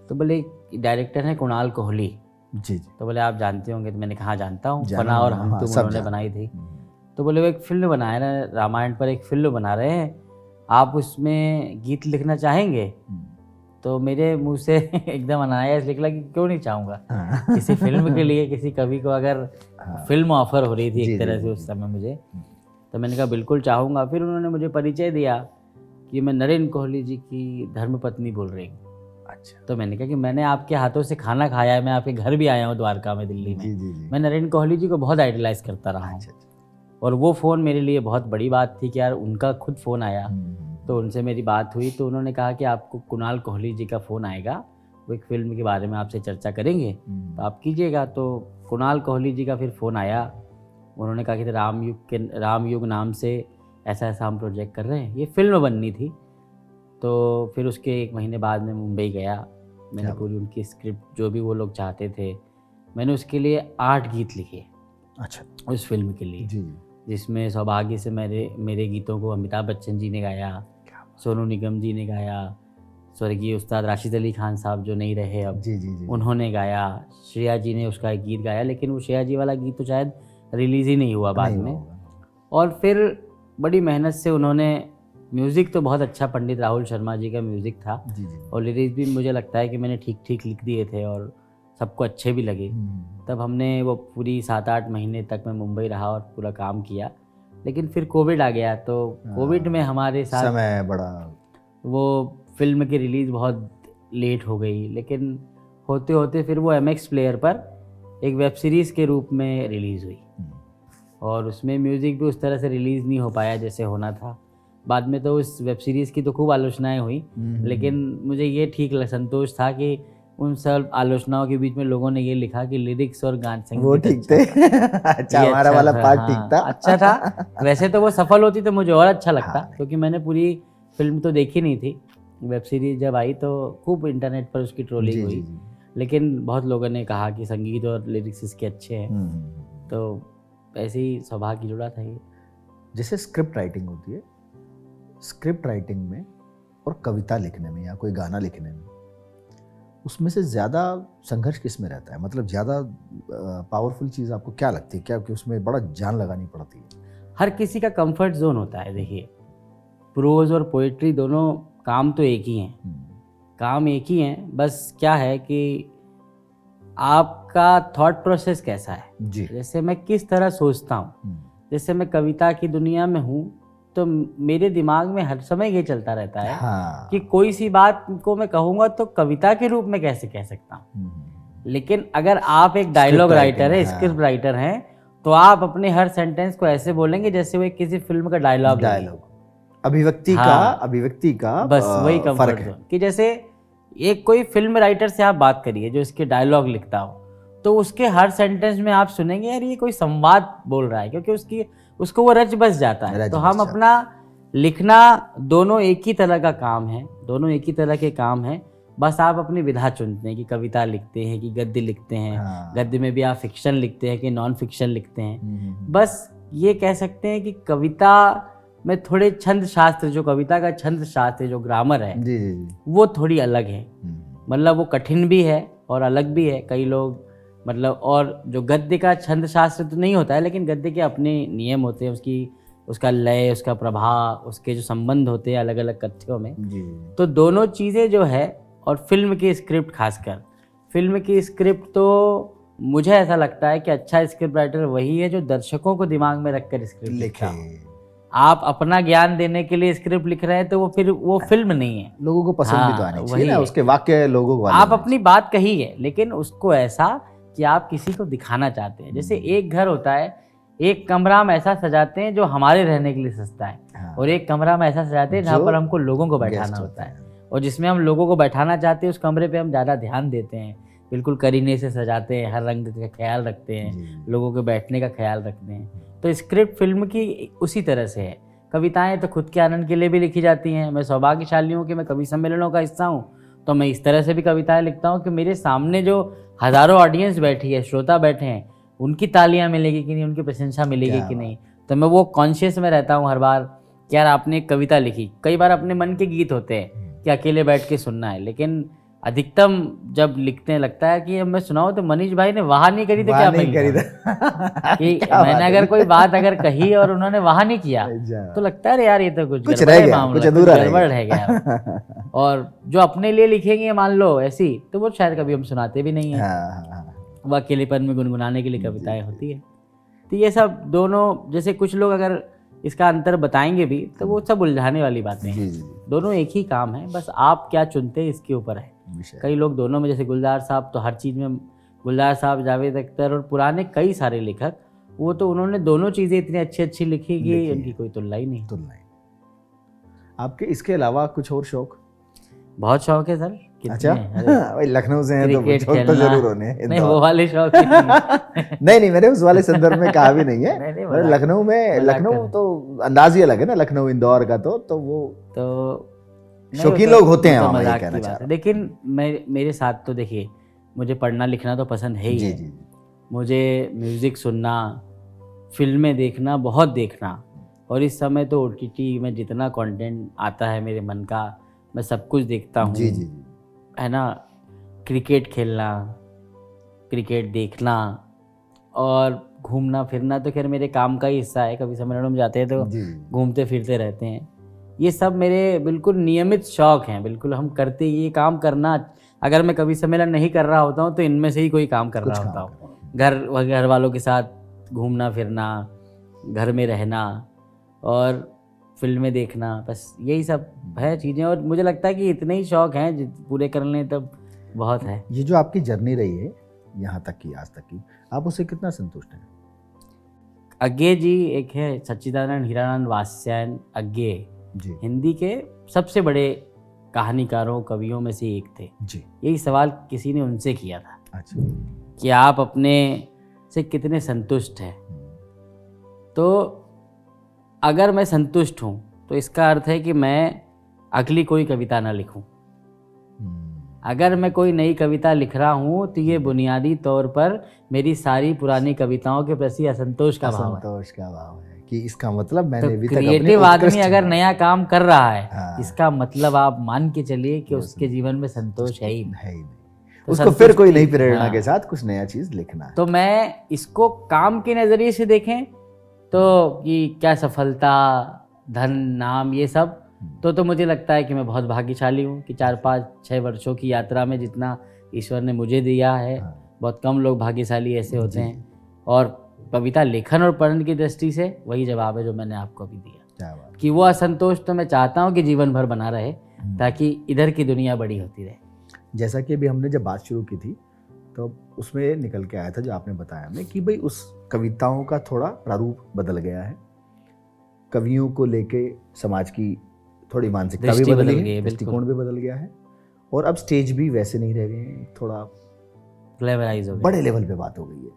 तो बोले डायरेक्टर हैं कुणाल कोहली जी। तो बोले आप जानते होंगे। तो मैंने कहा जानता हूँ, फना और हम तुम उन्होंने बनाई थी। तो बोले वो एक फिल्म बनाए ना, रामायण पर एक फिल्म बना रहे हैं, आप उसमें गीत लिखना चाहेंगे? तो मेरे मुंह से एकदम अनायास निकला कि क्यों नहीं चाहूँगा। किसी फिल्म के लिए किसी कवि को अगर फिल्म ऑफर हो रही थी एक तरह से उस समय मुझे, तो मैंने कहा बिल्कुल चाहूँगा। फिर उन्होंने मुझे परिचय दिया कि मैं नरेंद्र कोहली जी की धर्मपत्नी बोल रही हूँ। अच्छा। तो मैंने कहा कि मैंने आपके हाथों से खाना खाया है, मैं आपके घर भी आया हूँ द्वारका में, दिल्ली में। जी जी जी। मैं नरेंद्र कोहली जी को बहुत आइडलाइज करता रहा हूँ। अच्छा अच्छा। और वो फ़ोन मेरे लिए बहुत बड़ी बात थी कि यार उनका खुद फ़ोन आया। तो उनसे मेरी बात हुई तो उन्होंने कहा कि आपको कुणाल कोहली जी का फ़ोन आएगा, वो एक फ़िल्म के बारे में आपसे चर्चा करेंगे, तो आप कीजिएगा। तो कुणाल कोहली जी का फिर फ़ोन आया, उन्होंने कहा कि रामयुग नाम से ऐसा ऐसा हम प्रोजेक्ट कर रहे हैं, ये फ़िल्म बननी थी। तो फिर उसके 1 महीने बाद मैं मुंबई गया, मैंने पूरी उनकी स्क्रिप्ट जो भी वो लोग चाहते थे, मैंने उसके लिए 8 गीत लिखे अच्छा। उस फिल्म के लिए, जी। जिसमें सौभाग्य से मेरे गीतों को अमिताभ बच्चन जी ने गाया, सोनू निगम जी ने गाया, स्वर्गीय उस्ताद राशिद अली खान साहब जो नहीं रहे अब, जी जी जी। उन्होंने गाया, श्रेया जी ने उसका एक गीत गाया, लेकिन वो श्रेया जी वाला गीत तो शायद रिलीज़ ही नहीं हुआ बाद नहीं में। होगा। और फिर बड़ी मेहनत से उन्होंने, म्यूज़िक तो बहुत अच्छा पंडित राहुल शर्मा जी का म्यूज़िक था, जी जी। और लिरिक्स भी मुझे लगता है कि मैंने ठीक ठीक लिख दिए थे और सबको अच्छे भी लगे। तब हमने वो पूरी 7-8 महीने तक मैं मुंबई रहा और पूरा काम किया, लेकिन फिर कोविड आ गया। तो कोविड में हमारे साथ समय बड़ा, वो फिल्म की रिलीज़ बहुत लेट हो गई, लेकिन होते होते फिर वो MX प्लेयर पर एक वेब सीरीज़ के रूप में रिलीज़ हुई, और उसमें म्यूज़िक भी उस तरह से रिलीज़ नहीं हो पाया जैसे होना था। बाद में तो उस वेब सीरीज़ की तो खूब आलोचनाएं हुई, लेकिन मुझे ये ठीक संतोष था कि उन सब आलोचनाओं के बीच में लोगों ने ये लिखा कि लिरिक्स और गान संगीत वो ठीक थे। अच्छा, ये हमारा वाला था, पार्ट हाँ, ठीक था। अच्छा था। वैसे तो वो सफल होती तो मुझे और अच्छा लगता, हाँ। क्योंकि मैंने पूरी फिल्म तो देखी नहीं थी। वेब सीरीज़ जब आई तो खूब इंटरनेट पर उसकी ट्रोलिंग जी हुई, जी जी। लेकिन बहुत लोगों ने कहा कि संगीत और लिरिक्स इसके अच्छे हैं। तो ऐसे ही सौभाग्य जुड़ा था ये। जैसे स्क्रिप्ट राइटिंग होती है, स्क्रिप्ट राइटिंग में और कविता लिखने में या कोई गाना लिखने में, उसमें से ज़्यादा संघर्ष किस में रहता है? मतलब ज़्यादा पावरफुल चीज़ आपको क्या लगती है? क्या कि उसमें बड़ा जान लगानी पड़ती है? हर किसी का कंफर्ट जोन होता है। देखिए, प्रोज और पोइट्री दोनों काम तो एक ही हैं, काम एक ही हैं, बस क्या है कि आपका थॉट प्रोसेस कैसा है। जी। जैसे मैं किस तरह सोचता हूँ, जैसे मैं कविता की दुनिया में हूँ तो मेरे दिमाग में हर समय ये चलता रहता है हाँ। कि कोई सी बात को मैं कहूँगा तो कविता के रूप में कैसे कह सकता हूँ। लेकिन अगर आप एक डायलॉग राइटर है, स्क्रिप्ट राइटर हैं, तो आप अपने हर सेंटेंस को ऐसे बोलेंगे जैसे वो किसी फिल्म का डायलॉग। अभिव्यक्ति का बस वही कंफर्ट जोन कि जैसे एक कोई फिल्म राइटर से आप बात करिए जो इसके डायलॉग लिखता हो, तो उसके हर सेंटेंस में आप सुनेंगे यार ये कोई संवाद बोल रहा है, क्योंकि उसको वो रच बस जाता है। तो हम अपना लिखना, दोनों एक ही तरह का काम है, दोनों एक ही तरह के काम हैं, बस आप अपनी विधा चुनते हैं कि कविता लिखते हैं कि गद्य लिखते हैं। हाँ। गद्य में भी आप फिक्शन लिखते हैं कि नॉन फिक्शन लिखते हैं। बस ये कह सकते हैं कि कविता में थोड़े छंद शास्त्र, जो कविता का छंद शास्त्र, जो ग्रामर है, जी जी जी। वो थोड़ी अलग है। मतलब वो कठिन भी है और अलग भी है। कई लोग मतलब, और जो गद्य का छंद शास्त्र तो नहीं होता है, लेकिन गद्य के अपने नियम होते हैं, उसका लय, उसका प्रभाव, उसके जो संबंध होते हैं अलग अलग कथ्यों में। जी। तो दोनों चीज़ें जो है, और फिल्म की स्क्रिप्ट, खासकर फिल्म की स्क्रिप्ट, तो मुझे ऐसा लगता है कि अच्छा स्क्रिप्ट राइटर वही है जो दर्शकों को दिमाग में रखकर स्क्रिप्ट लिखता है। आप अपना ज्ञान देने के लिए स्क्रिप्ट लिख रहे हैं तो वो फिल्म नहीं है। लोगों को पसंद भी तो आनी चाहिए ना, है। उसके वाक्य लोगों को आप अपनी बात कही है, लेकिन उसको ऐसा कि आप किसी को दिखाना चाहते हैं। जैसे एक घर होता है, एक कमरा हम ऐसा सजाते हैं जो हमारे रहने के लिए सस्ता है, हाँ। और एक कमरा हम ऐसा सजाते हैं जहाँ पर हमको लोगों को बैठाना होता है, और जिसमें हम लोगों को बैठाना चाहते हैं उस कमरे पे हम ज़्यादा ध्यान देते हैं, बिल्कुल करीने से सजाते हैं, हर रंग का ख्याल रखते हैं, लोगों के बैठने का ख्याल रखते हैं। तो स्क्रिप्ट फिल्म की उसी तरह से है। कविताएं तो खुद के आनंद के लिए भी लिखी जाती हैं। मैं सौभाग्यशाली हूँ कि मैं कवि सम्मेलनों का हिस्सा हूँ, तो मैं इस तरह से भी कविताएं लिखता हूँ कि मेरे सामने जो हज़ारों ऑडियंस बैठी है, श्रोता बैठे हैं, उनकी तालियां मिलेगी कि नहीं, उनकी प्रशंसा मिलेगी कि नहीं। तो मैं वो कॉन्शियस में रहता हूँ हर बार कि यार आपने एक कविता लिखी। कई बार अपने मन के गीत होते हैं कि अकेले बैठ के सुनना है, लेकिन अधिकतम जब लिखते हैं लगता है कि अब मैं सुनाऊं तो मनीष भाई ने वाह नहीं करी तो क्या मैं कि मैंने अगर कोई बात अगर कही और उन्होंने वाह नहीं किया तो लगता है यार ये तो कुछ रह गया, कुछ गड़बड़ रह गया। और जो अपने लिए लिखेंगे मान लो ऐसी, तो वो शायद कभी हम सुनाते भी नहीं है। वो अकेलेपन में गुनगुनाने के लिए कविताएं होती है। तो ये सब दोनों, जैसे कुछ लोग अगर इसका अंतर बताएंगे भी तो वो सब उलझाने वाली बातें हैं। दोनों एक ही काम है, बस आप क्या चुनते हैं इसके ऊपर है। विषय। कई लोग दोनों में, जैसे गुलजार साहब तो हर चीज़ में, गुलजार साहब, जावेद अख्तर और पुराने कई सारे लेखक, वो तो उन्होंने दोनों चीज़ें इतनी अच्छी अच्छी लिखी कि उनकी कोई तुलना ही नहीं। तुलना ही। आपके इसके अलावा कुछ और शौक? बहुत शौक है सर। अच्छा, भाई लखनऊ से हैं तो क्रिकेट शौक तो जरूर होने हैं। नहीं, वो वाले शौक नहीं है। नहीं, मैंने उस वाले संदर्भ में कहा भी नहीं है। नहीं, मतलब लखनऊ में, लखनऊ तो अंदाज ही अलग है ना, लखनऊ इंदौर का तो वो तो शौकीन लोग होते हैं, तो मैं ये मजाक कहना की चाह बात रहा है। लेकिन मेरे साथ तो देखिए, मुझे पढ़ना लिखना तो पसंद है हूँ। ही जी है। जी। मुझे म्यूज़िक सुनना, फिल्में देखना, बहुत देखना, और इस समय तो OTT में जितना कंटेंट आता है मेरे मन का, मैं सब कुछ देखता हूँ। जी जी जी। है ना, क्रिकेट खेलना, क्रिकेट देखना और घूमना फिरना तो खैर मेरे काम का ही हिस्सा है। कभी सम्मेलनों में जाते हैं तो जी। घूमते फिरते रहते हैं। ये सब मेरे बिल्कुल नियमित शौक हैं, बिल्कुल हम करते ये काम करना। अगर मैं कभी सम्मेलन नहीं कर रहा होता हूँ तो इनमें से ही कोई काम कर रहा होता हूँ। घर वालों के साथ घूमना फिरना, घर में रहना और फिल्में देखना, बस यही सब है चीज़ें। और मुझे लगता है कि इतने ही शौक हैं, पूरे कर लें तब बहुत है। ये जो आपकी जर्नी रही है यहाँ तक की, आज तक की, आप उससे कितना संतुष्ट हैं? अज्ञे जी एक है, सच्चिदानंद हीरानंद वात्स्यायन अज्ञे, जी हिंदी के सबसे बड़े कहानीकारों, कवियों में से एक थे। जी। यही सवाल किसी ने उनसे किया था अच्छा। कि आप अपने से कितने संतुष्ट हैं। तो अगर मैं संतुष्ट हूँ तो इसका अर्थ है कि मैं अगली कोई कविता ना लिखूं। अगर मैं कोई नई कविता लिख रहा हूँ तो ये बुनियादी तौर पर मेरी सारी पुरानी कविताओं के प्रति असंतोष का भाव है। असंतोष का भाव है कि इसका मतलब मैंने तो अभी तक अपने क्रिएटिव आदमी उत्कृष्ट- अगर नया काम कर रहा है, हाँ। इसका मतलब आप मान के चलिए कि उसके जीवन में संतोष है ही नहीं। है ही नहीं। तो उसको फिर कोई नई संतुष्टि- प्रेरणा हाँ। के साथ कुछ नया चीज लिखना है। तो मैं इसको काम के नज़रिए से देखें तो कि क्या सफलता, धन, नाम, ये सब तो मुझे लगता है कि मैं बहुत भाग्यशाली हूँ कि 4-5-6 वर्षों की यात्रा में जितना ईश्वर ने मुझे दिया है, बहुत कम लोग भाग्यशाली ऐसे होते हैं। और कविता लेखन और पढ़ने की दृष्टि से वही जवाब है जो मैंने आपको अभी दिया, क्या बात। कि वो असंतोष तो मैं चाहता हूँ कि जीवन भर बना रहे, ताकि इधर की दुनिया बड़ी होती रहे। जैसा कि अभी हमने जब बात शुरू की थी तो उसमें निकल के आया था जो आपने बताया हमें कि भाई उस कविताओं का थोड़ा प्रारूप बदल गया है, कवियों को लेके समाज की थोड़ी मानसिकता भी बदल गई है, दृष्टिकोण भी बदल गया है, और अब स्टेज भी वैसे नहीं रह गए हैं, थोड़ा लेवलाइज हो गया, बड़े लेवल पे बात हो गई है,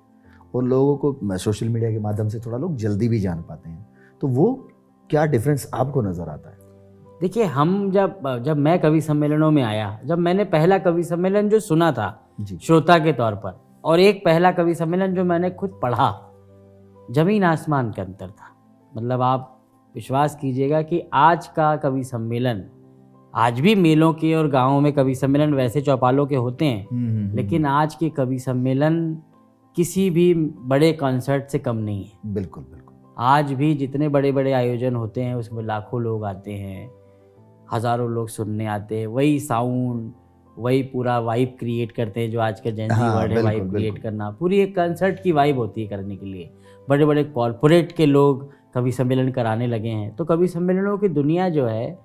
और लोगों को सोशल मीडिया के माध्यम से थोड़ा लोग जल्दी भी जान पाते हैं। तो वो क्या डिफरेंस आपको नजर आता है? देखिए, हम जब मैं कवि सम्मेलनों में आया, जब मैंने पहला कवि सम्मेलन जो सुना था जी। श्रोता के तौर पर, और एक पहला कवि सम्मेलन जो मैंने खुद पढ़ा, जमीन आसमान का अंतर था। मतलब आप विश्वास कीजिएगा कि आज का कवि सम्मेलन, आज भी मेलों के और गांवों में कवि सम्मेलन वैसे चौपालों के होते हैं, लेकिन आज के कवि सम्मेलन किसी भी बड़े कॉन्सर्ट से कम नहीं है। बिल्कुल बिल्कुल। आज भी जितने बड़े बड़े आयोजन होते हैं उसमें लाखों लोग आते हैं, हज़ारों लोग सुनने आते हैं, वही साउंड, वही पूरा वाइब क्रिएट करते हैं जो आज का जेन ज़ी वर्ड है, वाइब क्रिएट करना। पूरी एक कंसर्ट की वाइब होती है करने के लिए। बड़े बड़े कॉरपोरेट के लोग कवि सम्मेलन कराने लगे हैं। तो कवि सम्मेलनों की दुनिया जो है,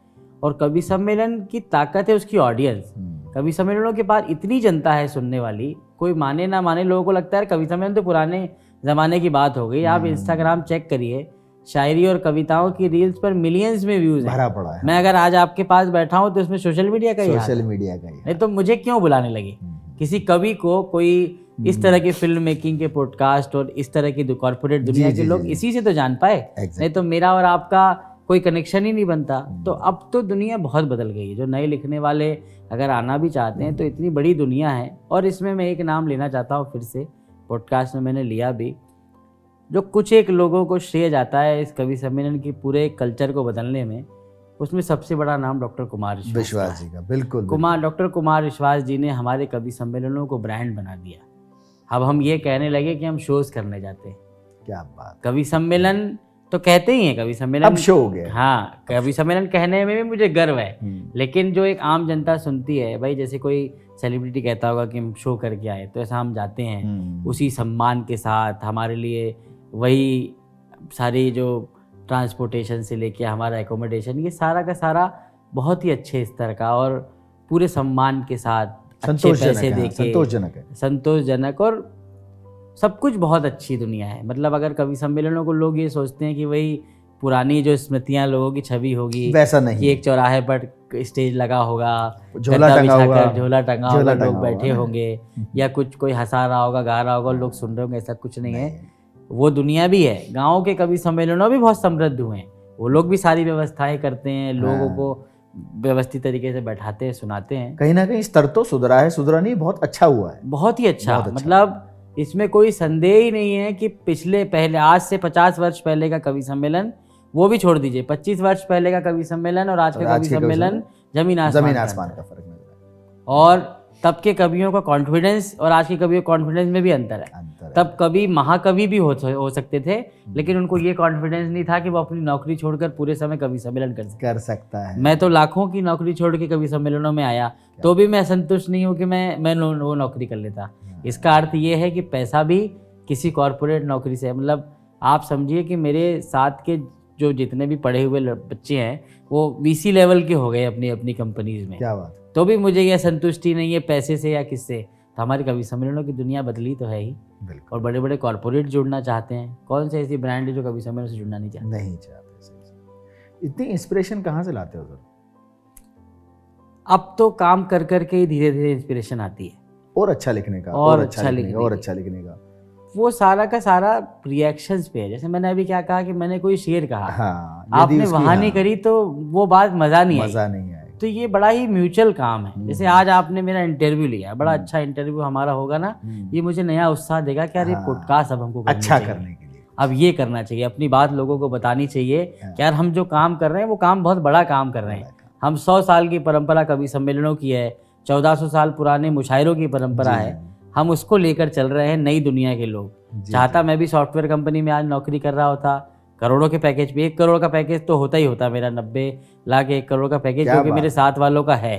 और कवि सम्मेलन की ताकत है उसकी ऑडियंस। कवि सम्मेलनों के बाद इतनी जनता है सुनने वाली, कोई माने ना माने, लोगों को लगता है कवि सम्मेलन तो पुराने ज़माने की बात हो गई। आप इंस्टाग्राम चेक करिए, शायरी और कविताओं की रील्स पर मिलियंस में व्यूज़ हैं। भरा पड़ा है। मैं अगर आज आपके पास बैठा हूँ तो इसमें सोशल मीडिया का ही हाथ है। सोशल मीडिया का ही। नहीं तो मुझे क्यों बुलाने लगे? किसी कवि को कोई इस तरह के फिल्म मेकिंग के पॉडकास्ट और इस तरह की कॉर्पोरेट दुनिया के लोग इसी से तो जान पाए, नहीं तो मेरा और आपका कोई कनेक्शन ही नहीं बनता। तो अब तो दुनिया बहुत बदल गई है। जो नए लिखने वाले अगर आना भी चाहते हैं तो इतनी बड़ी दुनिया है। और इसमें मैं एक नाम लेना चाहता हूँ, फिर से पॉडकास्ट में मैंने लिया भी, जो कुछ एक लोगों को श्रेय जाता है इस कवि सम्मेलन की पूरे कल्चर को बदलने में, उसमें सबसे बड़ा नाम डॉक्टर कुमार विश्वास जी का। बिल्कुल। डॉक्टर कुमार विश्वास जी ने हमारे कवि सम्मेलनों को ब्रांड बना दिया। अब हम ये कहने लगे कि हम शोज करने जाते हैं। क्या बात। कवि सम्मेलन तो कहते ही हैं, कवि सम्मेलन अब शो हो गया। हाँ, कवि सम्मेलन कहने में भी मुझे गर्व है, लेकिन जो एक आम जनता सुनती है, भाई जैसे कोई सेलिब्रिटी कहता होगा कि हम शो करके आए, तो ऐसा हम जाते हैं उसी सम्मान के साथ। हमारे लिए वही सारी जो ट्रांसपोर्टेशन से लेके हमारा एकोमोडेशन, ये सारा का सारा बहुत ही अच्छे स्तर का। और पूरे सम्मान के साथ, अच्छे संतोषजनक पैसे है, हाँ, देके, संतोषजनक है। संतोषजनक, और सब कुछ बहुत अच्छी दुनिया है। मतलब अगर कवि सम्मेलनों को लोग ये सोचते हैं कि वही पुरानी जो स्मृतियां, लोगों की छवि होगी, वैसा नहीं कि एक चौराहे पर स्टेज लगा होगा, झोला गद्दा टंगा बिछाकर होगा, झोला टंगा झोला होगा, टंगा लोग होगा बैठे ना। होंगे, या कुछ कोई हंसा रहा होगा, गा रहा होगा, लोग सुन रहे होंगे, ऐसा कुछ नहीं है। वो दुनिया भी है। गाँव के कवि सम्मेलनों भी बहुत समृद्ध हुए हैं। वो लोग भी सारी व्यवस्थाएं करते हैं, लोगों को व्यवस्थित तरीके से बैठाते हैं, सुनाते हैं। कहीं ना कहीं स्तर तो सुधरा है, सुधरा नहीं, बहुत अच्छा हुआ है। बहुत ही अच्छा, बहुत अच्छा। मतलब इसमें कोई संदेह ही नहीं है कि पहले आज से 50 वर्ष पहले का कवि सम्मेलन, वो भी छोड़ दीजिए, 25 वर्ष पहले का कवि सम्मेलन और आज का कवि सम्मेलन जमीन आसमान का फर्क नजर है। और तब के कवियों का कॉन्फिडेंस और आज के कवियों का कॉन्फिडेंस में भी अंतर है। तब कवि महाकवि भी हो सकते थे, लेकिन उनको ये कॉन्फिडेंस नहीं था कि वो अपनी नौकरी छोड़कर पूरे समय कवि सम्मेलन कर सकता है। मैं तो लाखों की नौकरी छोड़ के कवि सम्मेलनों में आया, तो भी मैं संतुष्ट नहीं हूँ कि मैं वो नौकरी कर लेता। इसका अर्थ ये है कि पैसा भी किसी कॉरपोरेट नौकरी से, मतलब आप समझिए कि मेरे साथ के जो जितने भी पढ़े हुए बच्चे हैं वो वीसी लेवल के हो गए अपनी अपनी कंपनीज में। क्या बात। तो भी मुझे यह संतुष्टि नहीं है पैसे से या किससे। तो हमारे कवि सम्मेलनों की दुनिया बदली तो है ही, और बड़े बड़े कॉरपोरेट जुड़ना चाहते हैं। कौन से ऐसी ब्रांड है जो कवि सम्मेलन से जुड़ना नहीं चाहते? इतनी इंस्पिरेशन कहाँ से लाते हो सर? अब तो काम कर करके ही धीरे धीरे इंस्पिरेशन आती है, और अच्छा लिखने का, और अच्छा लिखने का। वो सारा का सारा रिएक्शंस पे है। जैसे मैंने अभी क्या कहा कि मैंने कोई शेर कहा, हाँ, आपने वहां नहीं करी तो वो बात मजा नहीं आएगा। तो ये बड़ा ही म्यूचुअल काम है। जैसे आज आपने मेरा इंटरव्यू लिया, बड़ा अच्छा इंटरव्यू हमारा होगा ना, ये मुझे नया उत्साह देगा कि यार ये पॉडकास्ट अब हमको अच्छा करने के लिए अब ये करना चाहिए, अपनी बात लोगों को बतानी चाहिए कि यार हम जो काम कर रहे हैं वो काम बहुत बड़ा काम कर रहे हैं। हम 100 साल की परंपरा कवि सम्मेलनों की है, 1400 साल पुराने मुशायरों की परंपरा है, हम उसको लेकर चल रहे हैं नई दुनिया के लोग। चाहता मैं भी सॉफ्टवेयर कंपनी में आज नौकरी कर रहा होता, करोड़ों के पैकेज पे, 1 करोड़ का पैकेज तो होता ही होता मेरा, 90 लाख 1 करोड़ का पैकेज जो कि मेरे साथ वालों का है,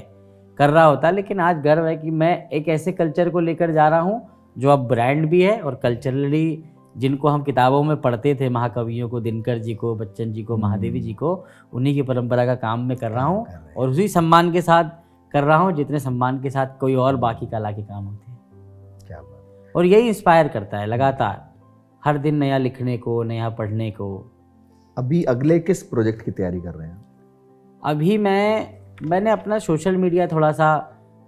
कर रहा होता। लेकिन आज गर्व है कि मैं एक ऐसे कल्चर को लेकर जा रहा हूँ जो अब ब्रांड भी है, और कल्चरली जिनको हम किताबों में पढ़ते थे, महाकवियों को, दिनकर जी को, बच्चन जी को, महादेवी जी को, उन्हीं की परंपरा का काम मैं कर रहा हूँ, और उसी सम्मान के साथ कर रहा हूँ जितने सम्मान के साथ कोई और बाकी कला के काम होते हैं। क्या बात। और यही इंस्पायर करता है लगातार, हर दिन नया लिखने को, नया पढ़ने को। अभी अगले किस प्रोजेक्ट की तैयारी कर रहे हैं? अभी मैंने अपना सोशल मीडिया थोड़ा सा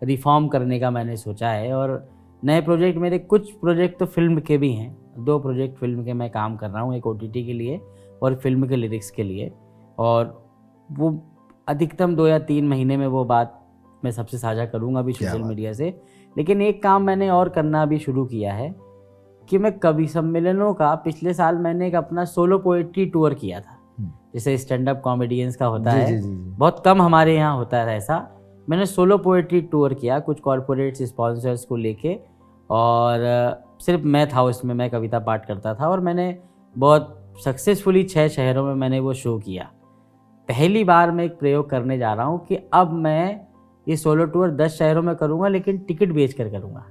रिफॉर्म करने का मैंने सोचा है, और नए प्रोजेक्ट मेरे, कुछ प्रोजेक्ट तो फिल्म के भी हैं, 2 प्रोजेक्ट फिल्म के मैं काम कर रहा हूँ, एक OTT के लिए और फिल्म के लिरिक्स के लिए, और वो अधिकतम 2 या 3 महीने में वो बात मैं सबसे साझा करूँगा अभी सोशल मीडिया से। लेकिन एक काम मैंने और करना अभी शुरू किया है कि मैं कवि सम्मेलनों का, पिछले साल मैंने एक अपना सोलो पोएट्री टूर किया था, जैसे स्टैंड अप कॉमेडियंस का होता है, बहुत कम हमारे यहाँ होता है ऐसा। मैंने सोलो पोएट्री टूर किया कुछ कॉरपोरेट स्पॉन्सर्स को लेके, और सिर्फ मैं था उसमें, मैं कविता पाठ करता था, और मैंने बहुत सक्सेसफुली 6 शहरों में मैंने वो शो किया। पहली बार मैं एक प्रयोग करने जा रहा हूँ कि अब मैं ये सोलो टूर 10 शहरों में करूँगा, लेकिन टिकट बेच कर करूँगा।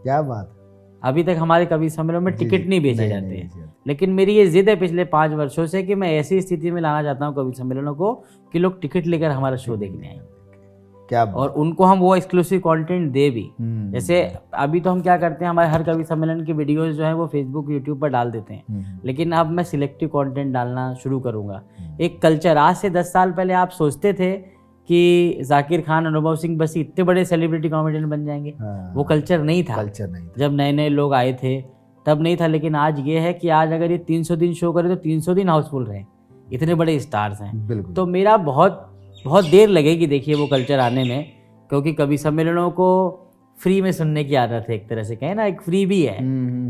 क्या बात। अभी तक हमारे कवि सम्मेलन में टिकट नहीं बेचे जाते हैं, लेकिन मेरी ये जिद है पिछले 5 वर्षों से कि मैं ऐसी स्थिति में लाना चाहता हूँ कवि सम्मेलनों को कि लोग टिकट लेकर हमारा शो देखने आए। क्या और उनको हम वो एक्सक्लूसिव कंटेंट दे भी। जैसे अभी तो हम क्या करते हैं, हमारे हर कवि सम्मेलन की वीडियोस जो है वो फेसबुक यूट्यूब पर डाल देते हैं, लेकिन अब मैं सिलेक्टिव कंटेंट डालना शुरू करूँगा। एक कल्चर, आज से 10 साल पहले आप सोचते थे कि जाकिर खान, अनुभव सिंह बसी इतने बड़े सेलिब्रिटी कॉमेडियन बन जाएंगे, वो कल्चर नहीं था। जब नए नए लोग आए थे तब नहीं था, लेकिन आज ये है कि आज अगर ये 300 दिन शो करे तो 300 दिन हाउसफुल रहे, इतने बड़े स्टार्स हैं। तो मेरा बहुत देर लगेगी देखिए वो कल्चर आने में, क्योंकि कवि सम्मेलनों को फ्री में सुनने की आदत है, एक तरह से कहें ना, एक फ्री भी है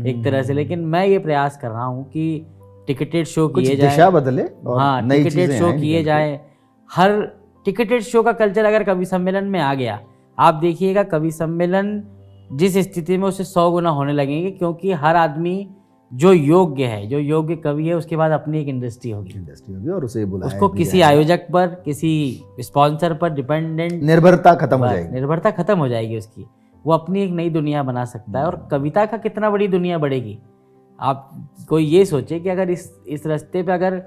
एक तरह से। लेकिन मैं ये प्रयास कर रहा हूँ कि टिकटेड शो किए जाए, दिशा बदले, हाँ, टिकटेड शो किए जाए। हर टिकटेड शो का कल्चर अगर कवि सम्मेलन में आ गया, आप देखिएगा कवि सम्मेलन जिस स्थिति में उससे 100 गुना होने लगेंगे, क्योंकि हर आदमी जो योग्य है, जो योग्य कवि है, उसके बाद अपनी एक इंडस्ट्री होगी और उसे बुलाया, उसको किसी आयोजक पर, किसी स्पॉन्सर पर डिपेंडेंट, निर्भरता खत्म हो जाएगी उसकी। वो अपनी एक नई दुनिया बना सकता है। और कविता का कितना बड़ी दुनिया बढ़ेगी। आप कोई ये सोचे कि अगर इस रास्ते पे अगर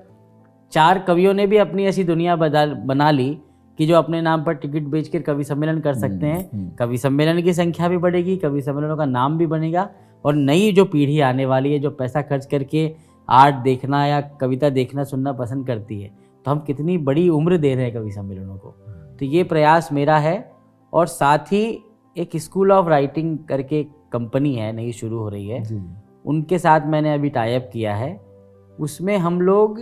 4 कवियों ने भी अपनी ऐसी दुनिया बना ली कि जो अपने नाम पर टिकट बेचकर कवि सम्मेलन कर सकते हैं, कवि सम्मेलन की संख्या भी बढ़ेगी, कवि सम्मेलनों का नाम भी बनेगा, और नई जो पीढ़ी आने वाली है जो पैसा खर्च करके आर्ट देखना या कविता देखना सुनना पसंद करती है, तो हम कितनी बड़ी उम्र दे रहे हैं कवि सम्मेलनों को। तो ये प्रयास मेरा है। और साथ ही एक स्कूल ऑफ राइटिंग करके कंपनी है, नई शुरू हो रही है, उनके साथ मैंने अभी टाई अप किया है। उसमें हम लोग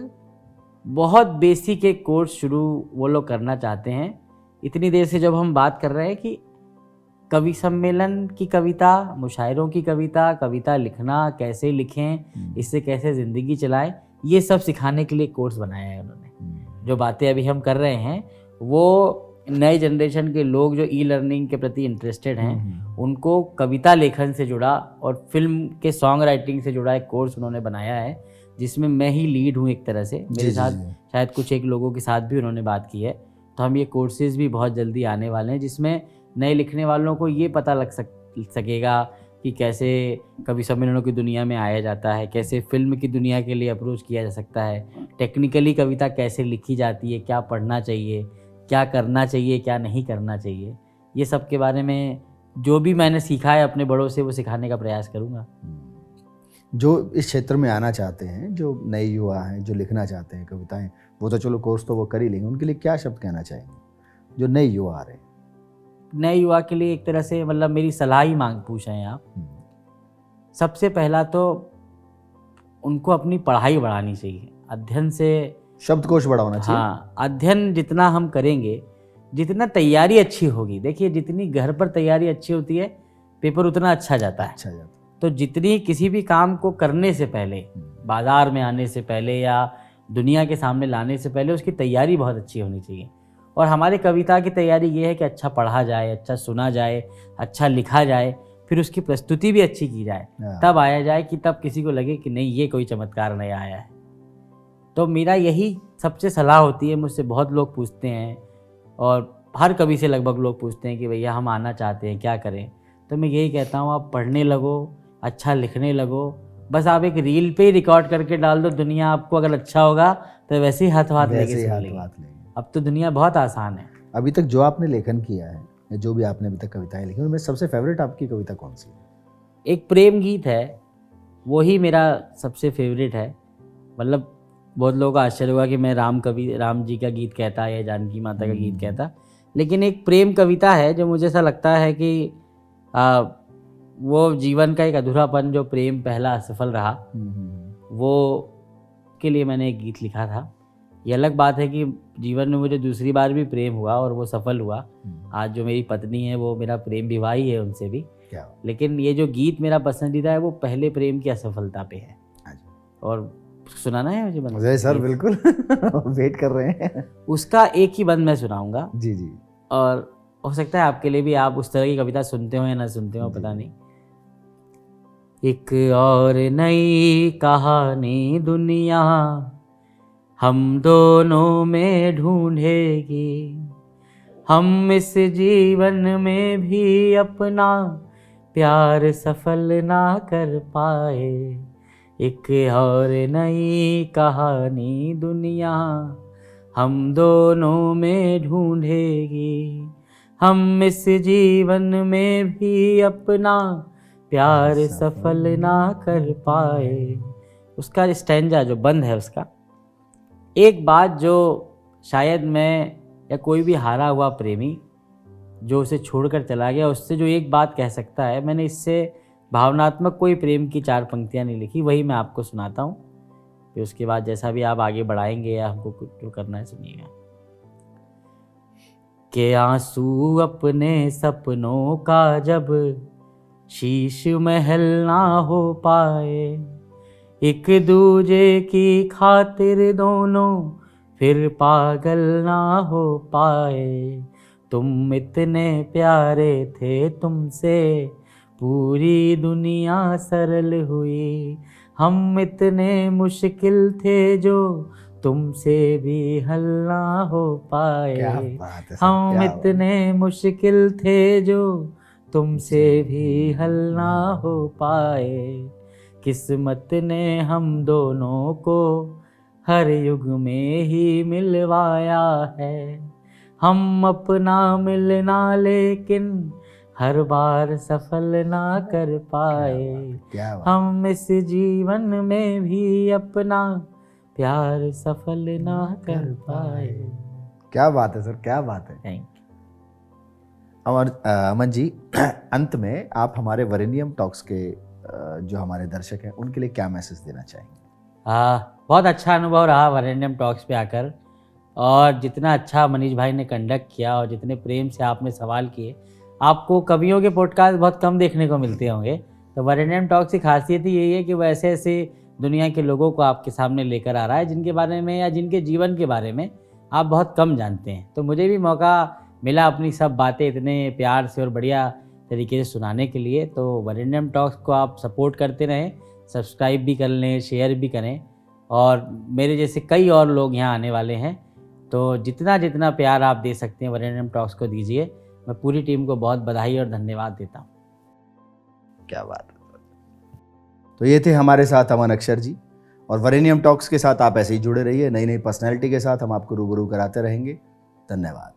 बहुत बेसिक एक कोर्स शुरू वो लोग करना चाहते हैं। इतनी देर से जब हम बात कर रहे हैं कि कवि सम्मेलन की कविता, मुशायरों की कविता, कविता लिखना कैसे लिखें, इससे कैसे ज़िंदगी चलाएं, ये सब सिखाने के लिए कोर्स बनाया है उन्होंने। जो बातें अभी हम कर रहे हैं वो नए जनरेशन के लोग जो ई लर्निंग के प्रति इंटरेस्टेड हैं उनको कविता लेखन से जुड़ा और फिल्म के सॉन्ग राइटिंग से जुड़ा एक कोर्स उन्होंने बनाया है, जिसमें मैं ही लीड हूँ एक तरह से। मेरे साथ शायद कुछ एक लोगों के साथ भी उन्होंने बात की है। तो हम ये कोर्सेज़ भी बहुत जल्दी आने वाले हैं, जिसमें नए लिखने वालों को ये पता लग सकेगा कि कैसे कवि सम्मेलनों की दुनिया में आया जाता है, कैसे फिल्म की दुनिया के लिए अप्रोच किया जा सकता है, टेक्निकली कविता कैसे लिखी जाती है, क्या पढ़ना चाहिए, क्या करना चाहिए, क्या नहीं करना चाहिए। ये सब के बारे में जो भी मैंने सीखा है अपने बड़ों से वो सिखाने का प्रयास करूँगा। जो इस क्षेत्र में आना चाहते हैं, जो नए युवा हैं, जो लिखना चाहते हैं कविताएं, वो तो चलो कोर्स तो वो कर ही लेंगे, उनके लिए क्या शब्द कहना चाहेंगे जो नए युवा आ रहे हैं? नए युवा के लिए एक तरह से मतलब मेरी सलाह ही पूछ रहे हैं आप। सबसे पहला तो उनको अपनी पढ़ाई बढ़ानी चाहिए, अध्ययन से शब्दकोश बड़ा होना चाहिए। हाँ, अध्ययन जितना हम करेंगे, जितना तैयारी अच्छी होगी, देखिए जितनी घर पर तैयारी अच्छी होती है पेपर उतना अच्छा जाता है। अच्छा जाता है। तो जितनी किसी भी काम को करने से पहले, बाजार में आने से पहले या दुनिया के सामने लाने से पहले उसकी तैयारी बहुत अच्छी होनी चाहिए। और हमारी कविता की तैयारी ये है कि अच्छा पढ़ा जाए, अच्छा सुना जाए, अच्छा लिखा जाए, फिर उसकी प्रस्तुति भी अच्छी की जाए, तब आया जाए कि तब किसी को लगे कि नहीं ये कोई चमत्कार नया आया है। तो मेरा यही सबसे सलाह होती है। मुझसे बहुत लोग पूछते हैं और हर कवि से लगभग लोग पूछते हैं कि भैया हम आना चाहते हैं, क्या करें? तो मैं यही कहता हूँ आप पढ़ने लगो, अच्छा लिखने लगो, बस आप एक रील पे ही रिकॉर्ड करके डाल दो, दुनिया आपको अगर अच्छा होगा तो वैसे ही हाथ लेके सुन लेगी। अब तो दुनिया बहुत आसान है। अभी तक जो आपने लेखन किया है या जो भी आपने अभी तक कविताएं लिखी उनमें सबसे फेवरेट आपकी कविता कौन सी है? एक प्रेम गीत है, वो ही मेरा सबसे फेवरेट है। मतलब बहुत लोगों का आश्चर्य हुआ कि मैं राम जी का गीत कहता या जानकी माता का गीत कहता, लेकिन एक प्रेम कविता है जो मुझे ऐसा लगता है कि वो जीवन का एक अधूरापन जो प्रेम पहला असफल रहा, वो के लिए मैंने एक गीत लिखा था। ये अलग बात है कि जीवन में मुझे दूसरी बार भी प्रेम हुआ और वो सफल हुआ। आज जो मेरी पत्नी है वो मेरा प्रेम विवाह ही है उनसे भी, लेकिन ये जो गीत मेरा पसंदीदा है वो पहले प्रेम की असफलता पे है। और सुनाना है मुझे सर बिल्कुल वेट कर रहे हैं। उसका एक ही बंद मैं सुनाऊंगा जी जी, और हो सकता है आपके लिए भी, आप उस तरह की कविता सुनते हो या ना सुनते हो पता नहीं। एक और नई कहानी दुनिया हम दोनों में ढूंढेगी, हम इस जीवन में भी अपना प्यार सफल ना कर पाए। एक और नई कहानी दुनिया हम दोनों में ढूंढेगी, हम इस जीवन में भी अपना प्यार सफल ना कर पाए। उसका स्टैंजा जो बंद है उसका एक बात जो शायद मैं या कोई भी हारा हुआ प्रेमी जो उसे छोड़कर चला गया उससे जो एक बात कह सकता है, मैंने इससे भावनात्मक कोई प्रेम की 4 पंक्तियाँ नहीं लिखी, वही मैं आपको सुनाता हूँ। फिर उसके बाद जैसा भी आप आगे बढ़ाएंगे या हमको कुछ जो करना है सुनिएगा। के आंसू अपने सपनों का जब शीश महल ना हो पाए, एक दूजे की खातिर दोनों फिर पागल ना हो पाए। तुम इतने प्यारे थे, तुमसे पूरी दुनिया सरल हुई, हम इतने मुश्किल थे जो तुमसे भी हल ना हो पाए। हम इतने मुश्किल थे जो तुमसे भी हल ना हो पाए। किस्मत ने हम दोनों को हर युग में ही मिलवाया है, हम अपना मिलना लेकिन हर बार सफल ना कर पाए। क्या बात। हम इस जीवन में भी अपना प्यार सफल ना कर पाए। क्या बात है सर, क्या बात है। थैंक अमन जी, अंत में आप हमारे वरेनियम टॉक्स के जो हमारे दर्शक हैं उनके लिए क्या मैसेज देना चाहेंगे? बहुत अच्छा अनुभव रहा वरेण्यम टॉक्स पे आकर, और जितना अच्छा मनीष भाई ने कंडक्ट किया और जितने प्रेम से आपने सवाल किए, आपको कवियों के पॉडकास्ट बहुत कम देखने को मिलते होंगे। तो वरेण्यम टॉक्स की खासियत ही यही है कि वो ऐसे ऐसे दुनिया के लोगों को आपके सामने लेकर आ रहा है जिनके बारे में या जिनके जीवन के बारे में आप बहुत कम जानते हैं। तो मुझे भी मौका मिला अपनी सब बातें इतने प्यार से और बढ़िया तरीके से सुनाने के लिए। तो वरेण्यम टॉक्स को आप सपोर्ट करते रहें, सब्सक्राइब भी कर लें, शेयर भी करें, और मेरे जैसे कई और लोग यहाँ आने वाले हैं। तो जितना जितना प्यार आप दे सकते हैं वरेण्यम टॉक्स को दीजिए। मैं पूरी टीम को बहुत बधाई और धन्यवाद देता हूँ। क्या बात है। तो ये थे हमारे साथ अमन अक्षर जी, और वरेनियम टॉक्स के साथ आप ऐसे ही जुड़े रहिए। नई नई पर्सनैलिटी के साथ हम आपको रूबरू कराते रहेंगे। धन्यवाद।